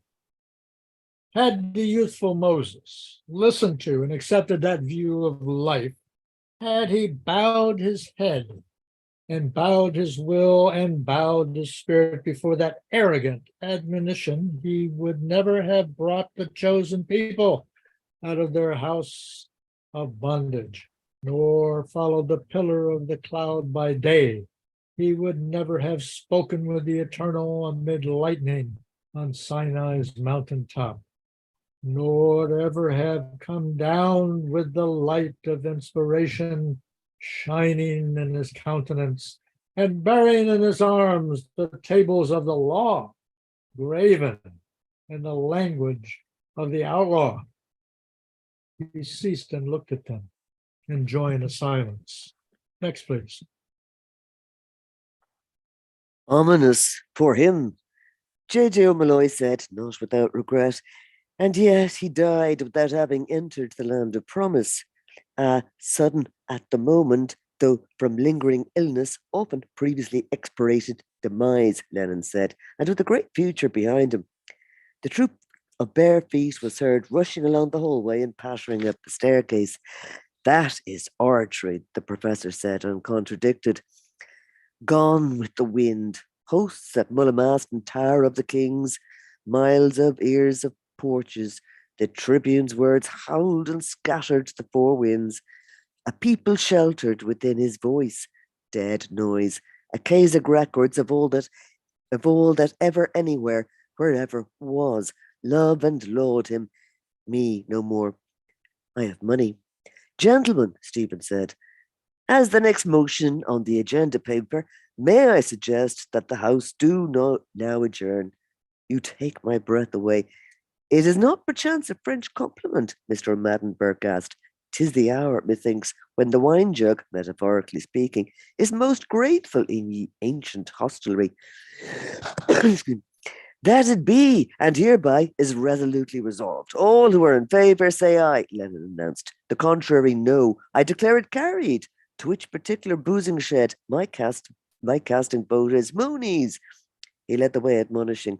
had the youthful Moses listened to and accepted that view of life, had he bowed his head and bowed his will and bowed his spirit before that arrogant admonition, he would never have brought the chosen people out of their house of bondage, nor followed the pillar of the cloud by day. He would never have spoken with the eternal amid lightning on Sinai's mountaintop, nor ever have come down with the light of inspiration shining in his countenance, and bearing in his arms the tables of the law, graven in the language of the outlaw. He ceased and looked at them, enjoying a silence. Next, please. Ominous for him, J.J. O'Malloy said, not without regret, and yet he died without having entered the land of promise. Sudden at the moment, though from lingering illness, often previously expirated demise, Lennon said, and with a great future behind him. The troop of bare feet was heard rushing along the hallway and pattering up the staircase. That is oratory, the professor said, uncontradicted. Gone with the wind, hosts at Mullamast and Tower of the Kings, miles of ears of porches, the tribune's words howled and scattered to the four winds. A people sheltered within his voice, dead noise, Akasic records of all that ever anywhere, wherever was, love and laud him. Me no more. I have money. Gentlemen, Stephen said, as the next motion on the agenda paper, may I suggest that the House do not now adjourn? You take my breath away. It is not perchance a French compliment, Mr. Madden Burke asked. 'Tis the hour, methinks, when the wine jug, metaphorically speaking, is most grateful in ye ancient hostelry. That it be, and hereby is resolutely resolved. All who are in favour say aye, Lennon announced. The contrary, no. I declare it carried. To which particular boozing shed my casting vote is Mooney's. He led the way, admonishing,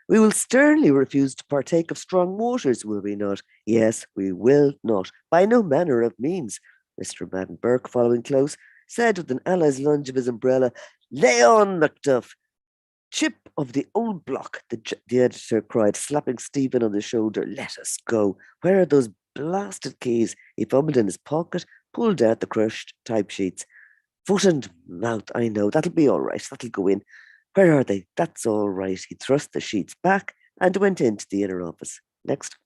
we will sternly refuse to partake of strong waters, will we not? Yes, we will not, by no manner of means. Mr. Madden Burke, following close, said with an ally's lunge of his umbrella, lay on, Macduff. Chip of the old block, the editor cried, slapping Stephen on the shoulder. Let us go. Where are those blasted keys? He fumbled in his pocket, pulled out the crushed type sheets. Foot and mouth, I know. That'll be all right. That'll go in. Where are they? That's all right. He thrust the sheets back and went into the inner office. Next.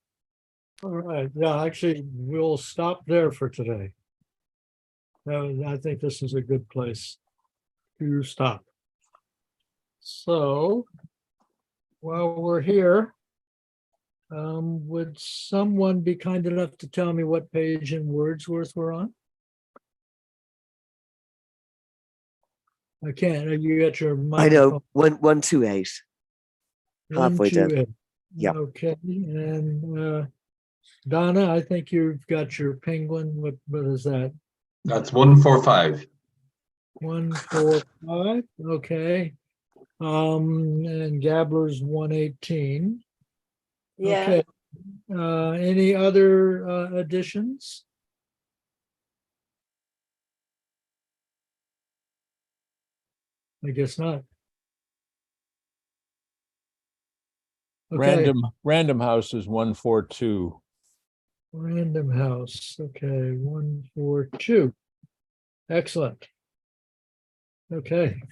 All right. Yeah, actually, we'll stop there for today. I think this is a good place to stop. So, while we're here, would someone be kind enough to tell me what page in Wordsworth we're on? I can't. You got your microphone. I know. 128. Halfway down. 128. Yeah. Okay. And Donna, I think you've got your penguin. What is that? That's 145. 145. Okay. And Gabler's 118. Yeah. Okay. Any other additions? I guess not. Okay. Random House is 142. Random House. Okay, 142. Excellent. Okay.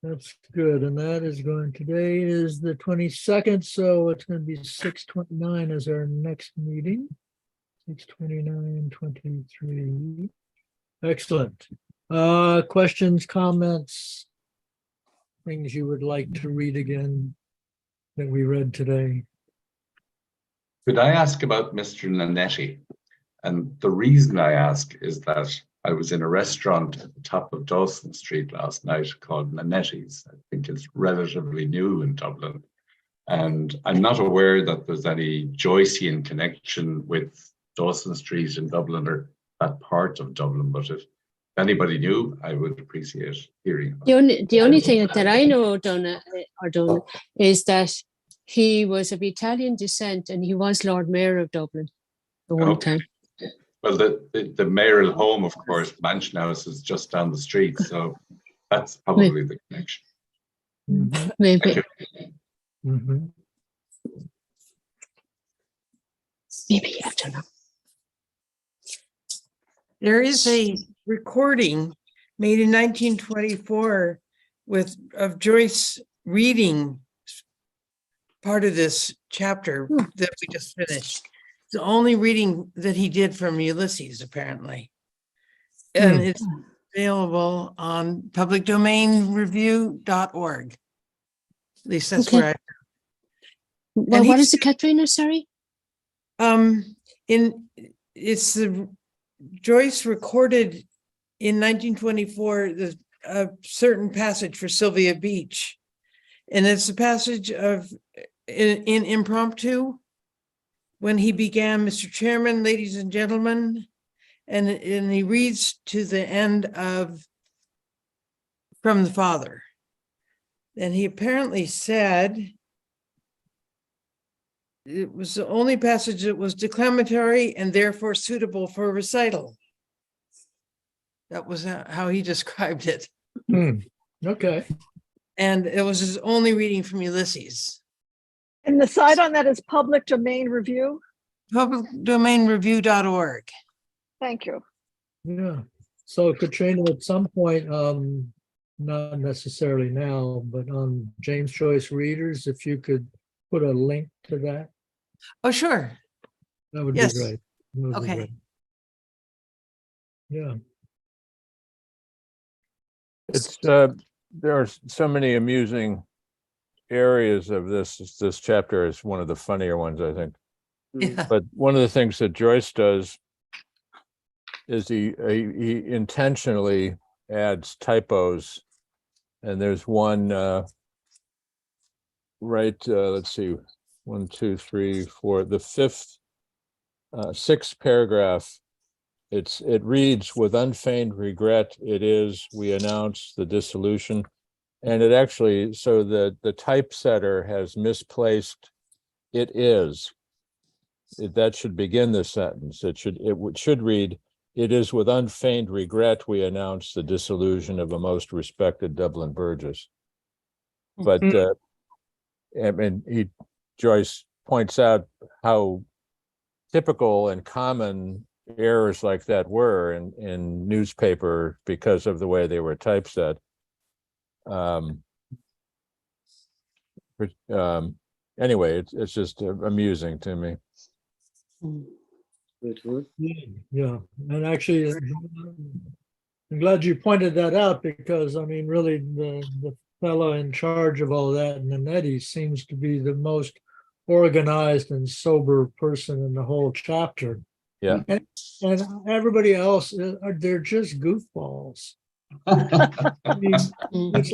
That's good. And that is going, today is the 22nd, so it's going to be 6/29 as our next meeting. 6/29/23. Excellent. Questions, comments, things you would like to read again that we read today? Could I ask about Mr. Nanetti? And the reason I ask is that I was in a restaurant at the top of Dawson Street last night called Nanetti's. I think it's relatively new in Dublin. And I'm not aware that there's any Joycean connection with Dawson Street in Dublin or that part of Dublin, but if anybody knew, I would appreciate hearing about it. The only thing that I know, Donna, is that he was of Italian descent and he was Lord Mayor of Dublin at one Okay. time. Well, the mayoral home, of course, Mansion House, is just down the street, so that's probably the connection. Mhm, Maybe. mhm. Maybe, I don't know. There is a recording made in 1924 of Joyce reading part of this chapter that we just finished. The only reading that he did from Ulysses, apparently. And it's available on publicdomainreview.org. At least that's Okay. where I Well, he- what is the Katrina, sorry? It's the Joyce recorded in 1924 a certain passage for Sylvia Beach, and it's a passage of in impromptu when he began, Mr. Chairman, ladies and gentlemen, and he reads to the end of From the Father. And he apparently said it was the only passage that was declamatory and therefore suitable for recital. That was how he described it. Okay. And it was his only reading from Ulysses. And the site on that is Public Domain Review. Publicdomainreview.org. Thank you. Yeah. So Katrina, at some point, not necessarily now, but on James Joyce Readers, if you could put a link to that, Oh, sure. that would Yes. be great. That would be Okay. great. Yeah. It's there are so many amusing areas of this chapter. Is one of the funnier ones, I think. Yeah. But one of the things that Joyce does is he intentionally adds typos, and there's one let's see, 1, 2, 3, 4, the fifth, sixth paragraph. It reads, with unfeigned regret, we announce the dissolution. And it actually, so the typesetter has misplaced it is. That should begin the sentence. It should read, it is with unfeigned regret we announce the dissolution of a most respected Dublin Burgess. But Joyce points out how typical and common errors like that were in newspaper because of the way they were typeset. Anyway, it's just amusing to me. Yeah. And actually, I'm glad you pointed that out because, I mean, really, the fellow in charge of all that, Nanetti, seems to be the most organized and sober person in the whole chapter. Yeah. And everybody else, they're just goofballs. I mean, it's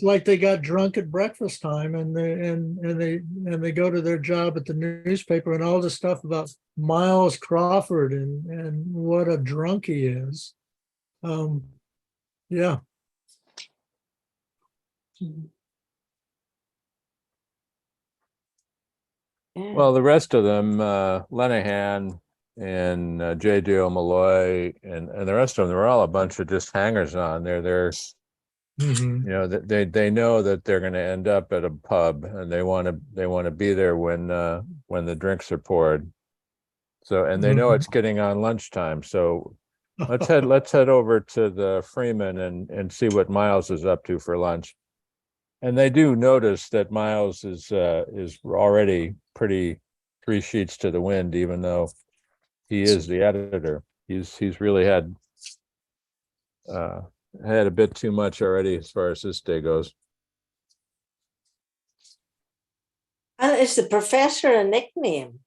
like they got drunk at breakfast time and they go to their job at the newspaper, and all the stuff about Miles Crawford and what a drunk he is. Yeah. Well, the rest of them, Lenihan and J.D. O'Malloy and the rest of them, they're all a bunch of just hangers on. They're Mhm. you know, they know that they're going to end up at a pub, and they want to be there when the drinks are poured. So, and they know it's getting on lunchtime. So let's head over to the Freeman and see what Miles is up to for lunch. And they do notice that Miles is already pretty 3 sheets to the wind, even though he is the editor. He's really had a bit too much already as far as this day goes. And is the professor a nickname?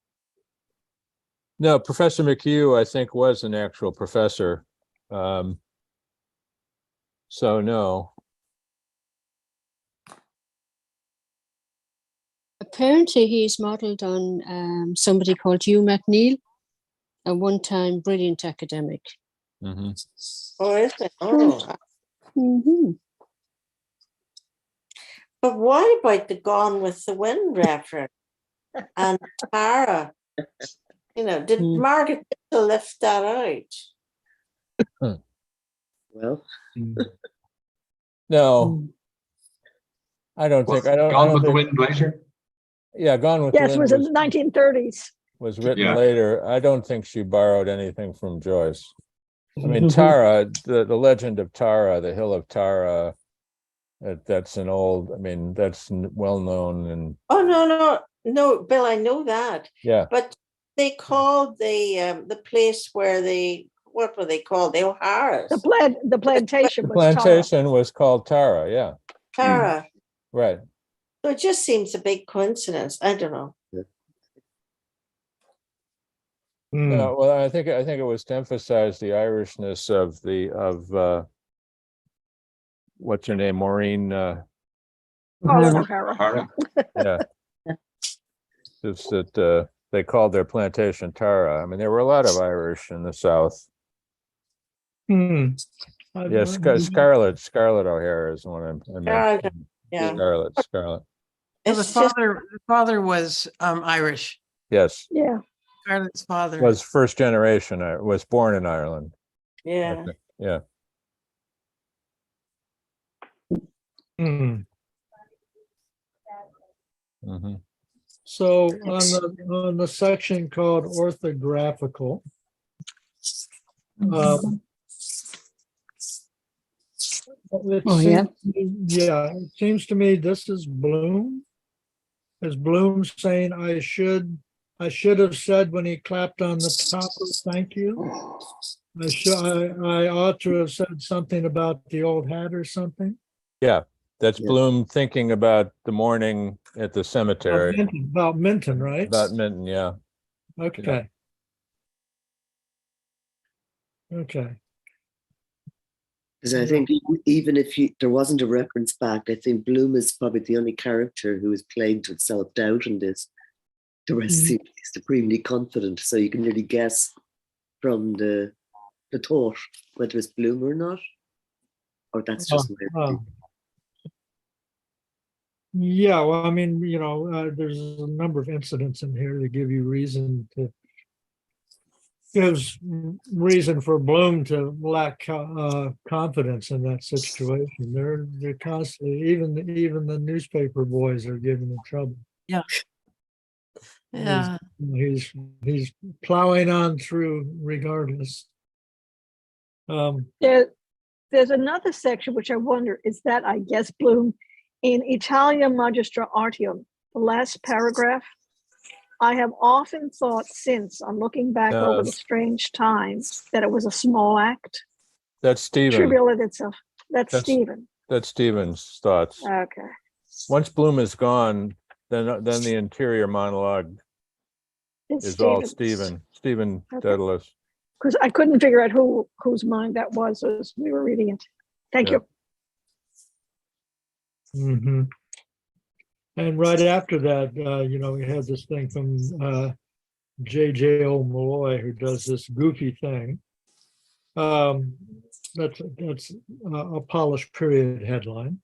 No, Professor McHugh, I think, was an actual professor. So no. Apparently, he's modelled on somebody called Hugh MacNeil, a one-time brilliant academic. Mhm. Or is it? Oh, Mm-hmm. but what about the Gone with the Wind reference? And Tara, did Margaret Mitchell lift that out? Well, No, I don't think. I Gone don't with the think. Wind later? Yeah, Gone with Yes, the it Wind was in the 1930s. was written Yeah. later. I don't think she borrowed anything from Joyce. I mean, Tara, the legend of Tara, the Hill of Tara. That's an old. I mean, that's well known and. Oh no, Bill, I know that. Yeah. But they called the place where what were they called? The O'Haras. The plantation The was plantation was called Tara. Yeah. Tara. Right. So it just seems a big coincidence. I don't know. No, well, I think it was to emphasize the Irishness of what's her name, Maureen. O'Hara. Yeah, it's that they called their plantation Tara. I mean, there were a lot of Irish in the South. Yes, Scarlett O'Hara is the one I mentioned. Yeah. Scarlett. The father was Irish. Yes. Yeah. Scarlett's father Was first generation. Was born in Ireland. Yeah. Yeah. Hmm. Mm-hmm. So on the section called orthographical, it seems to me this is Bloom. Is Bloom saying I should have said when he clapped on the topper, thank you. I ought to have said something about the old hat or something. Yeah, that's Bloom thinking about the morning at the cemetery. About Minton, right? About Minton, yeah. Okay. Yeah. Okay. Because I think even if there wasn't a reference back, I think Bloom is probably the only character who is plagued with self-doubt in this. The rest seem supremely confident, so you can really guess from the thought whether it's Bloom or not, or that's just my Yeah, well, I mean, there's a number of incidents in here that gives reason for Bloom to lack confidence in that situation. They're constantly, even the newspaper boys are giving him trouble. Yeah. Yeah. He's plowing on through regardless. There's another section which I wonder, is that, I guess, Bloom in Italia Magistra Artium, the last paragraph. I have often thought since, on looking back over the strange times, that it was a small act. That's Stephen. Trivial in itself. That's Stephen. That's Stephen's thoughts. Okay. Once Bloom is gone, then the interior monologue is all Stephen Daedalus. Because I couldn't figure out whose mind that was as we were reading it. Thank you. Mm-hmm. And right after that, we had this thing from J.J.O. Malloy, who does this goofy thing. That's a polished period headline.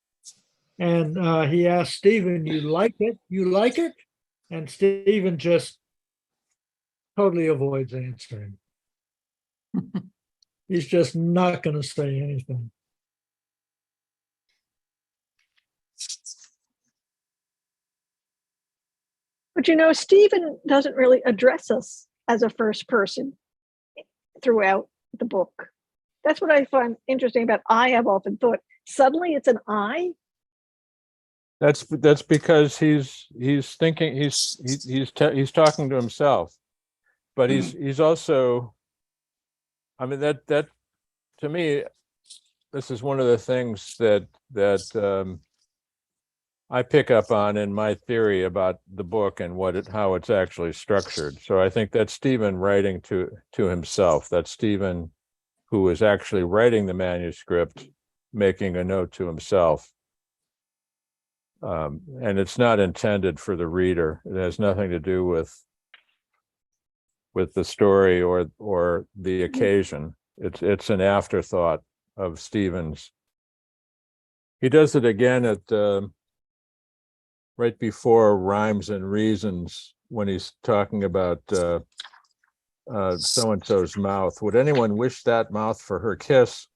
And he asked Stephen, you like it? You like it? And Stephen just totally avoids answering. He's just not going to say anything. But Stephen doesn't really address us as a first person throughout the book. That's what I find interesting about I have often thought. Suddenly it's an I. That's because he's thinking he's talking to himself, but he's also. I mean that to me, this is one of the things that I pick up on in my theory about the book and how it's actually structured. So I think that's Stephen writing to himself. That's Stephen who is actually writing the manuscript, making a note to himself. And it's not intended for the reader. It has nothing to do with the story or the occasion. It's an afterthought of Stephen's. He does it again at right before Rhymes and Reasons when he's talking about so-and-so's mouth. Would anyone wish that mouth for her kiss?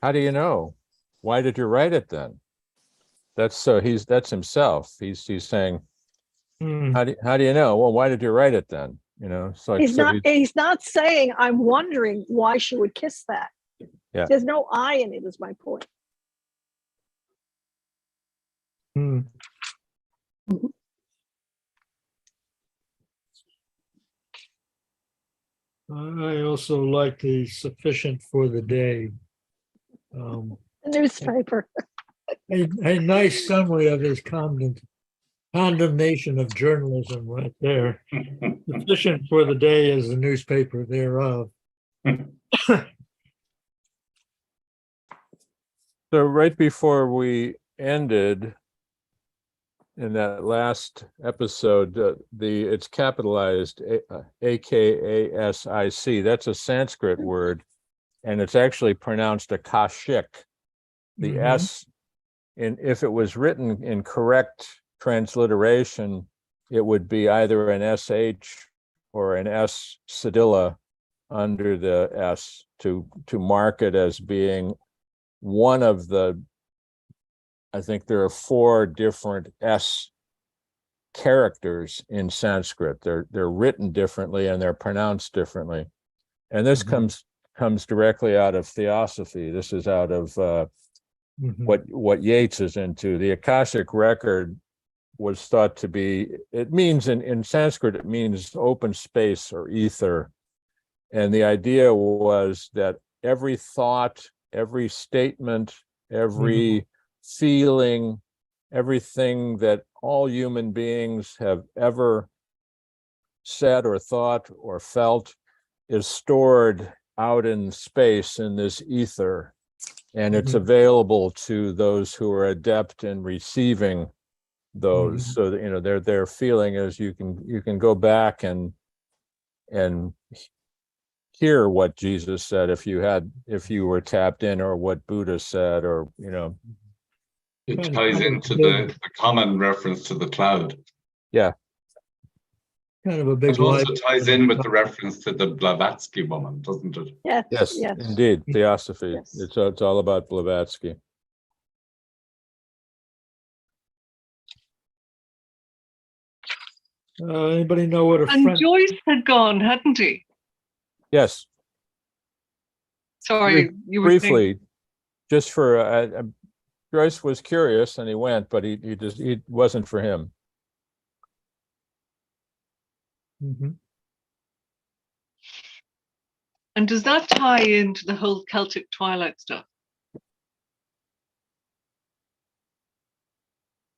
How do you know? Why did you write it then? That's himself. He's saying, how do you know? Well, why did you write it then? You know, it's like he's not saying I'm wondering why she would kiss that. Yeah. There's no I in it, is my point. I also like the sufficient for the day. The newspaper. A nice summary of his condemnation of journalism right there. Sufficient for the day is the newspaper thereof. So right before we ended in that last episode, it's capitalized AKASIC. That's a Sanskrit word, and it's actually pronounced Akashic. The S, if it was written in correct transliteration, it would be either an SH or an S cedilla under the S to mark it as being one of the, I think there are 4 different S characters in Sanskrit. They're written differently and they're pronounced differently. And this comes directly out of Theosophy. This is out of what Yeats is into. The Akashic record was thought to be, it means in Sanskrit, it means open space or ether. And the idea was that every thought, every statement, every feeling, everything that all human beings have ever said or thought or felt is stored out in space in this ether. And it's available to those who are adept in receiving those. So that, you know, their feeling is you can go back and hear what Jesus said if you were tapped in, or what Buddha said, or, you know. It ties into the common reference to the cloud. Yeah. Kind of a big It also ties in with the reference to the Blavatsky woman, doesn't it? Yes, indeed. Theosophy. Yes. It's all about Blavatsky. Anybody know what a And friend? Joyce had gone, hadn't he? Yes. Sorry, you were Briefly, saying. just for Joyce was curious and he went, but he wasn't for him. And does that tie into the whole Celtic Twilight stuff?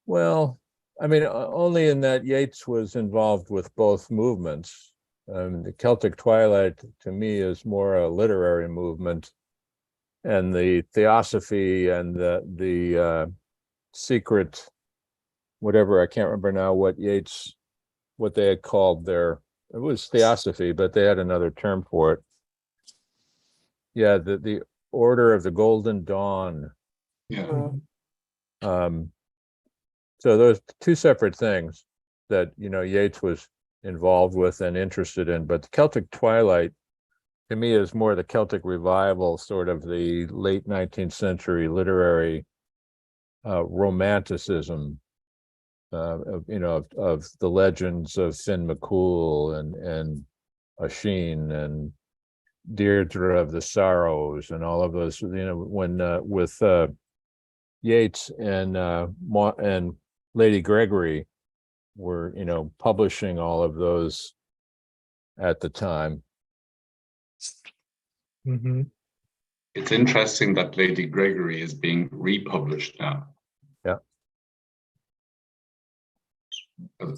Well, I mean, only in that Yeats was involved with both movements. The Celtic Twilight, to me, is more a literary movement, and the Theosophy and the secret, whatever, I can't remember now what they had called it was Theosophy, but they had another term for it. Yeah, the Order of the Golden Dawn. Yeah. So those 2 separate things that, you know, Yeats was involved with and interested in, but the Celtic Twilight, to me, is more the Celtic Revival, sort of the late 19th century literary romanticism, of the legends of Finn McCool and Oisin and Deirdre of the Sorrows and all of those, you know, when with Yeats and Lady Gregory were, you know, publishing all of those at the time. It's interesting that Lady Gregory is being republished now. Yeah.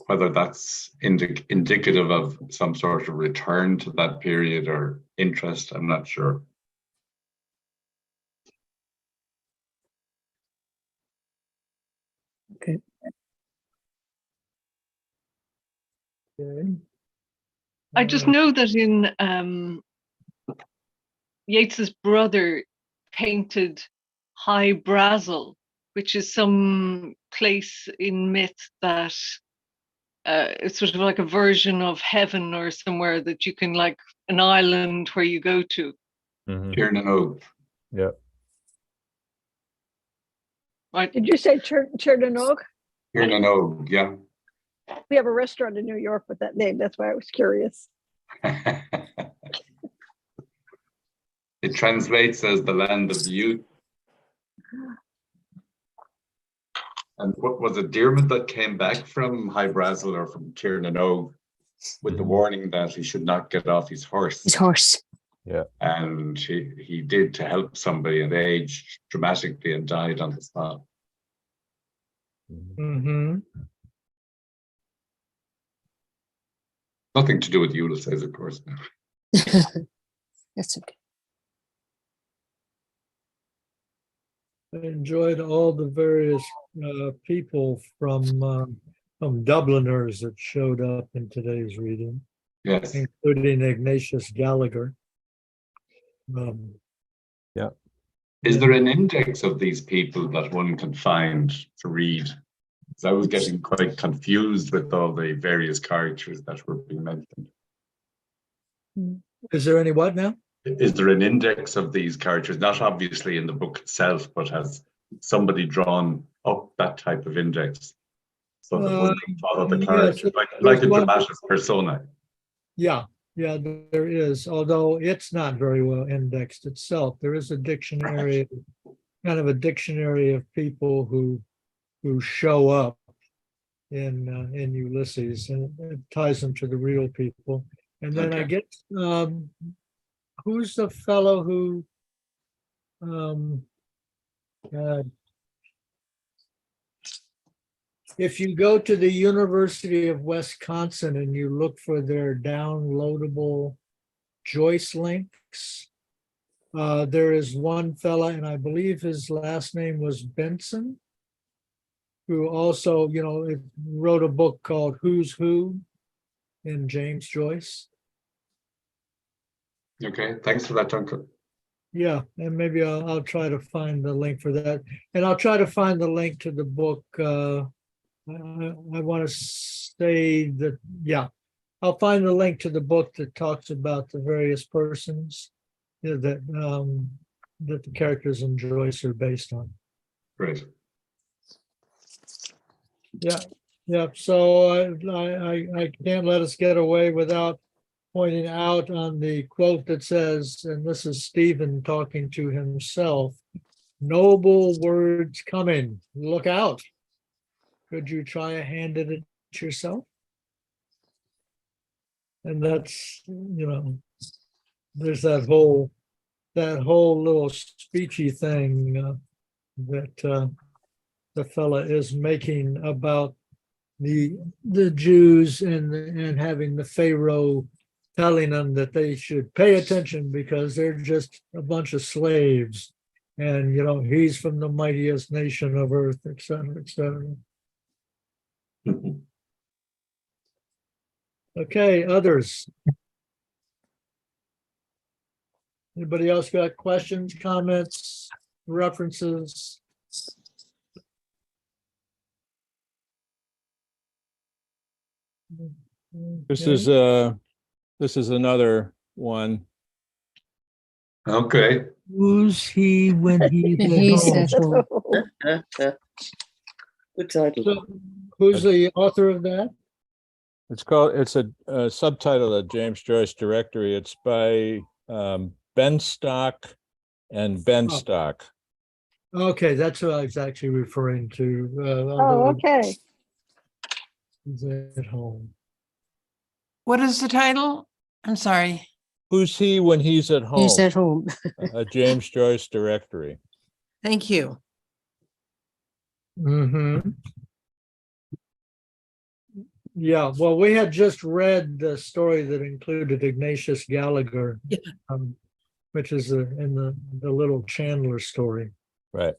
Whether that's indicative of some sort of return to that period or interest, I'm not sure. Okay. Okay. I just Uh, know that in Yeats's brother painted High Brazil, which is some place in myth that it's sort of like a version of heaven or somewhere that you can, like an island where you go to. Mhm. Tiernan Yeah. Right? Did you say Chernobyl? Tiernan yeah. We have a restaurant in New York with that name. That's why I was curious. It translates as the land of youth. And what was it, Diarmid that came back from High Brazil or from Tiernan with the warning that he should not get off his horse? His horse. Yeah. And he did to help somebody and aged dramatically and died on the spot. mm-hmm. Nothing to do with Ulysses, of course. That's okay. I enjoyed all the various people from Dubliners that showed up in today's reading, Yes. including Ignatius Gallagher. Is there an index of these people that one can find to read? Because I was getting quite confused with all the various characters that were being mentioned. Is there any what now? Is there an index of these characters? Not obviously in the book itself, but has somebody drawn up that type of index so that one can follow the yes, characters, like a one. dramatis persona? Yeah, there is, although it's not very well indexed itself. There is a dictionary, kind of a dictionary of people who show up in Ulysses, and it ties them to the real people. And then I Okay. guess who's the fellow who if you go to the University of Wisconsin and you look for their downloadable Joyce links, there is one fella, and I believe his last name was Benson, who also, wrote a book called Who's Who in James Joyce. Okay, thanks for that, Duncan. Yeah, and maybe I'll try to find the link for that. And I'll try to find the link to the book. I want to say that, yeah, I'll find the link to the book that talks about the various persons that the characters in Joyce are based on. Great. Yeah. So I can't let us get away without pointing out on the quote that says, and this is Stephen talking to himself, "Noble words coming, look out. Could you try a hand at it yourself?" And that's, there's that whole little speechy thing that the fella is making about the Jews and having the Pharaoh telling them that they should pay attention because they're just a bunch of slaves, and he's from the mightiest nation of earth, etc., etc. Okay, others. Anybody else got questions, comments, references? This Okay. is another one. Okay. Who's he when he's When at he's home? at home. Good title. So, who's the author of that? It's a subtitle of James Joyce Directory. It's by Benstock and Benstock. Okay, that's what I was actually referring to. Oh, okay. He's at home. What is the title? I'm sorry. Who's he when he's at home? He's at home. A James Joyce Directory. Thank you. Mm-hmm. Yeah, well, we had just read the story that included Ignatius Gallagher, which is in the little Chandler story. Right.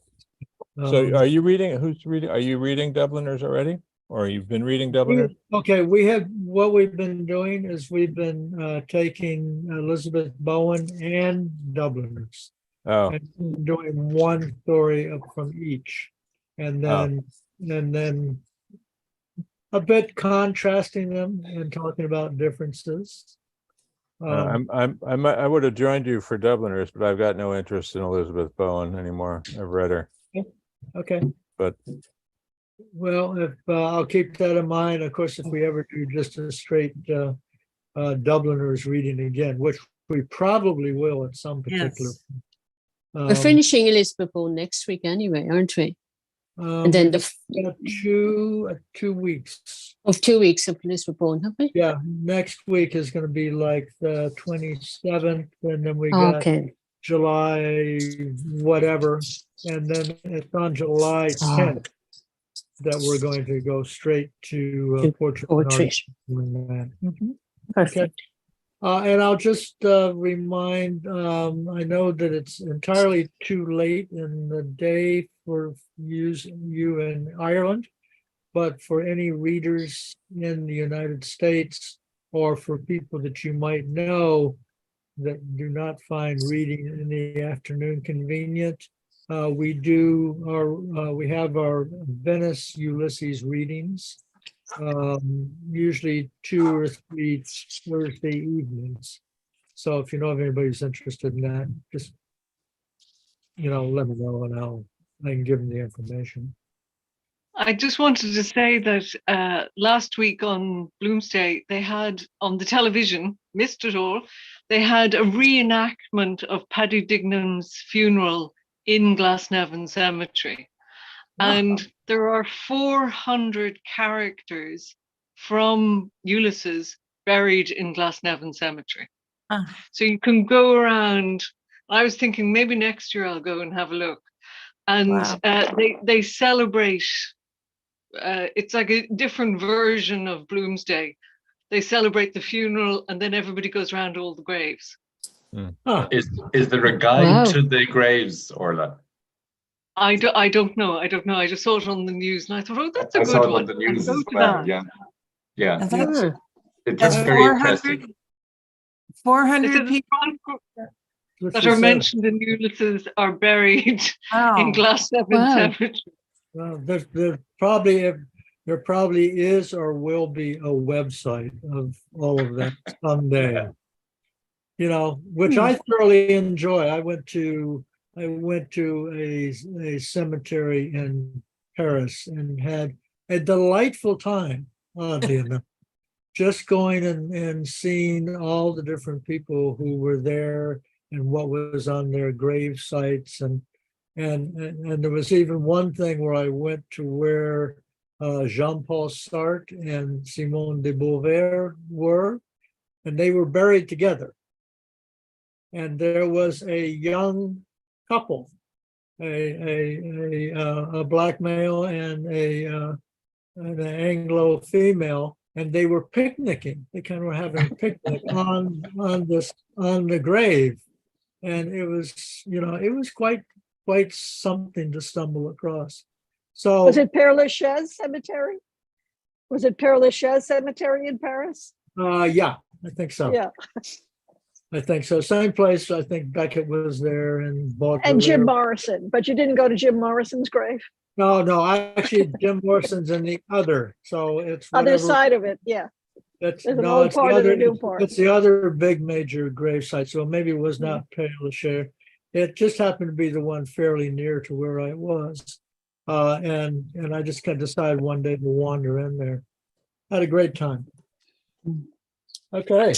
So Um, are you reading? Who's reading? Are you reading Dubliners already? Or you've been reading Dubliner? Okay, what we've been doing is we've been taking Elizabeth Bowen and Dubliners Oh, and doing one story from each. And then a bit contrasting them and talking about differences. I would have joined you for Dubliners, but I've got no interest in Elizabeth Bowen anymore. I've read her, Okay, but well, if I'll keep that in mind. Of course, if we ever do just a straight Dubliners reading again, which we probably will at some particular. Yes. We're finishing Elizabeth Bowen next week anyway, aren't we? And then we've got 2 weeks. of 2 weeks of Elizabeth Bowen, have we? Yeah, next week is going to be like the 27th, and then we got Okay. July whatever, and then it's on July 10th that we're going to go straight to portrait. Portrait. Perfect. And I'll just remind, I know that it's entirely too late in the day for you in Ireland, but for any readers in the United States or for people that you might know that do not find reading in the afternoon convenient, we have our Venice Ulysses readings, usually 2 or 3 Thursday evenings. So if you know of anybody who's interested in that, just let me know and I can give them the information. I just wanted to say that last week on Bloomsday, they had on the television, missed it all, they had a reenactment of Paddy Dignam's funeral in Glasnevin Cemetery. And there are 400 characters from Ulysses buried in Glasnevin Cemetery. So you can go around. I was thinking maybe next year I'll go and have a look. And they celebrate, it's like a different version of Bloomsday. They celebrate the funeral and then everybody goes around all the graves. Is there a guide to the graves, Orla? I don't know. I just saw it on the news and I thought, oh, that's a I good saw it one. on the news I'll as go to well. that. Yeah. It's That's very interesting. 400 people. That are mentioned in Ulysses are buried in Glasnevin Cemetery. Well, there probably is or will be a website of all of that someday. Which I thoroughly enjoy. I went to a cemetery in Paris and had a delightful time, oddly enough. Just going and seeing all the different people who were there and what was on their grave sites, and there was even one thing where I went to where Jean-Paul Sartre and Simone de Beauvoir were, and they were buried together. And there was a young couple, a black male and an Anglo female, and they were picnicking. They kind of were having a picnic on the grave, and it was quite something to stumble across. So was it Père Lachaise Cemetery? Was it Père Lachaise Cemetery in Paris? Yeah, I think so. Yeah. I think so. Same place. I think Beckett was there and Baudelaire. And Jim Morrison, but you didn't go to Jim Morrison's grave? No. Actually, Jim Morrison's in the other. So it's other side of it. Yeah. There's an old part and a new part. It's the other big major grave site. So maybe it was not Père Lachaise. It just happened to be the one fairly near to where I was. And I just kind of decided one day to wander in there. Had a great time. Okay.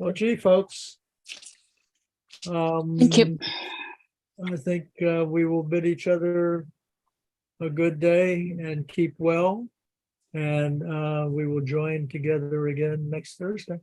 Well, gee, folks. Thank you. I think we will bid each other a good day and keep well. And we will join together again next Thursday.